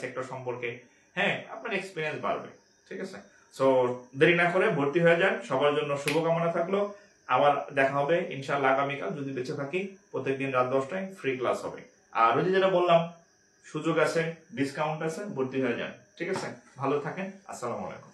সেক্টর সম্পর্কে, হ্যাঁ আপনার এক্সপিরিয়েন্স বাড়বে। ঠিক আছে, সো দেরি না করে ভর্তি হয়ে যান। সবার জন্য শুভকামনা থাকলো। আবার দেখা হবে ইনশাআল্লাহ আগামীকাল, যদি বেঁচে থাকি। প্রত্যেকদিন রাত 10টায় ফ্রি ক্লাস হবে। আর ওই যেটা বললাম, সুযোগ আছে, ডিসকাউন্ট আছে, ভর্তি হয়ে যান। ঠিক আছে, ভালো থাকেন। আসসালামু আলাইকুম।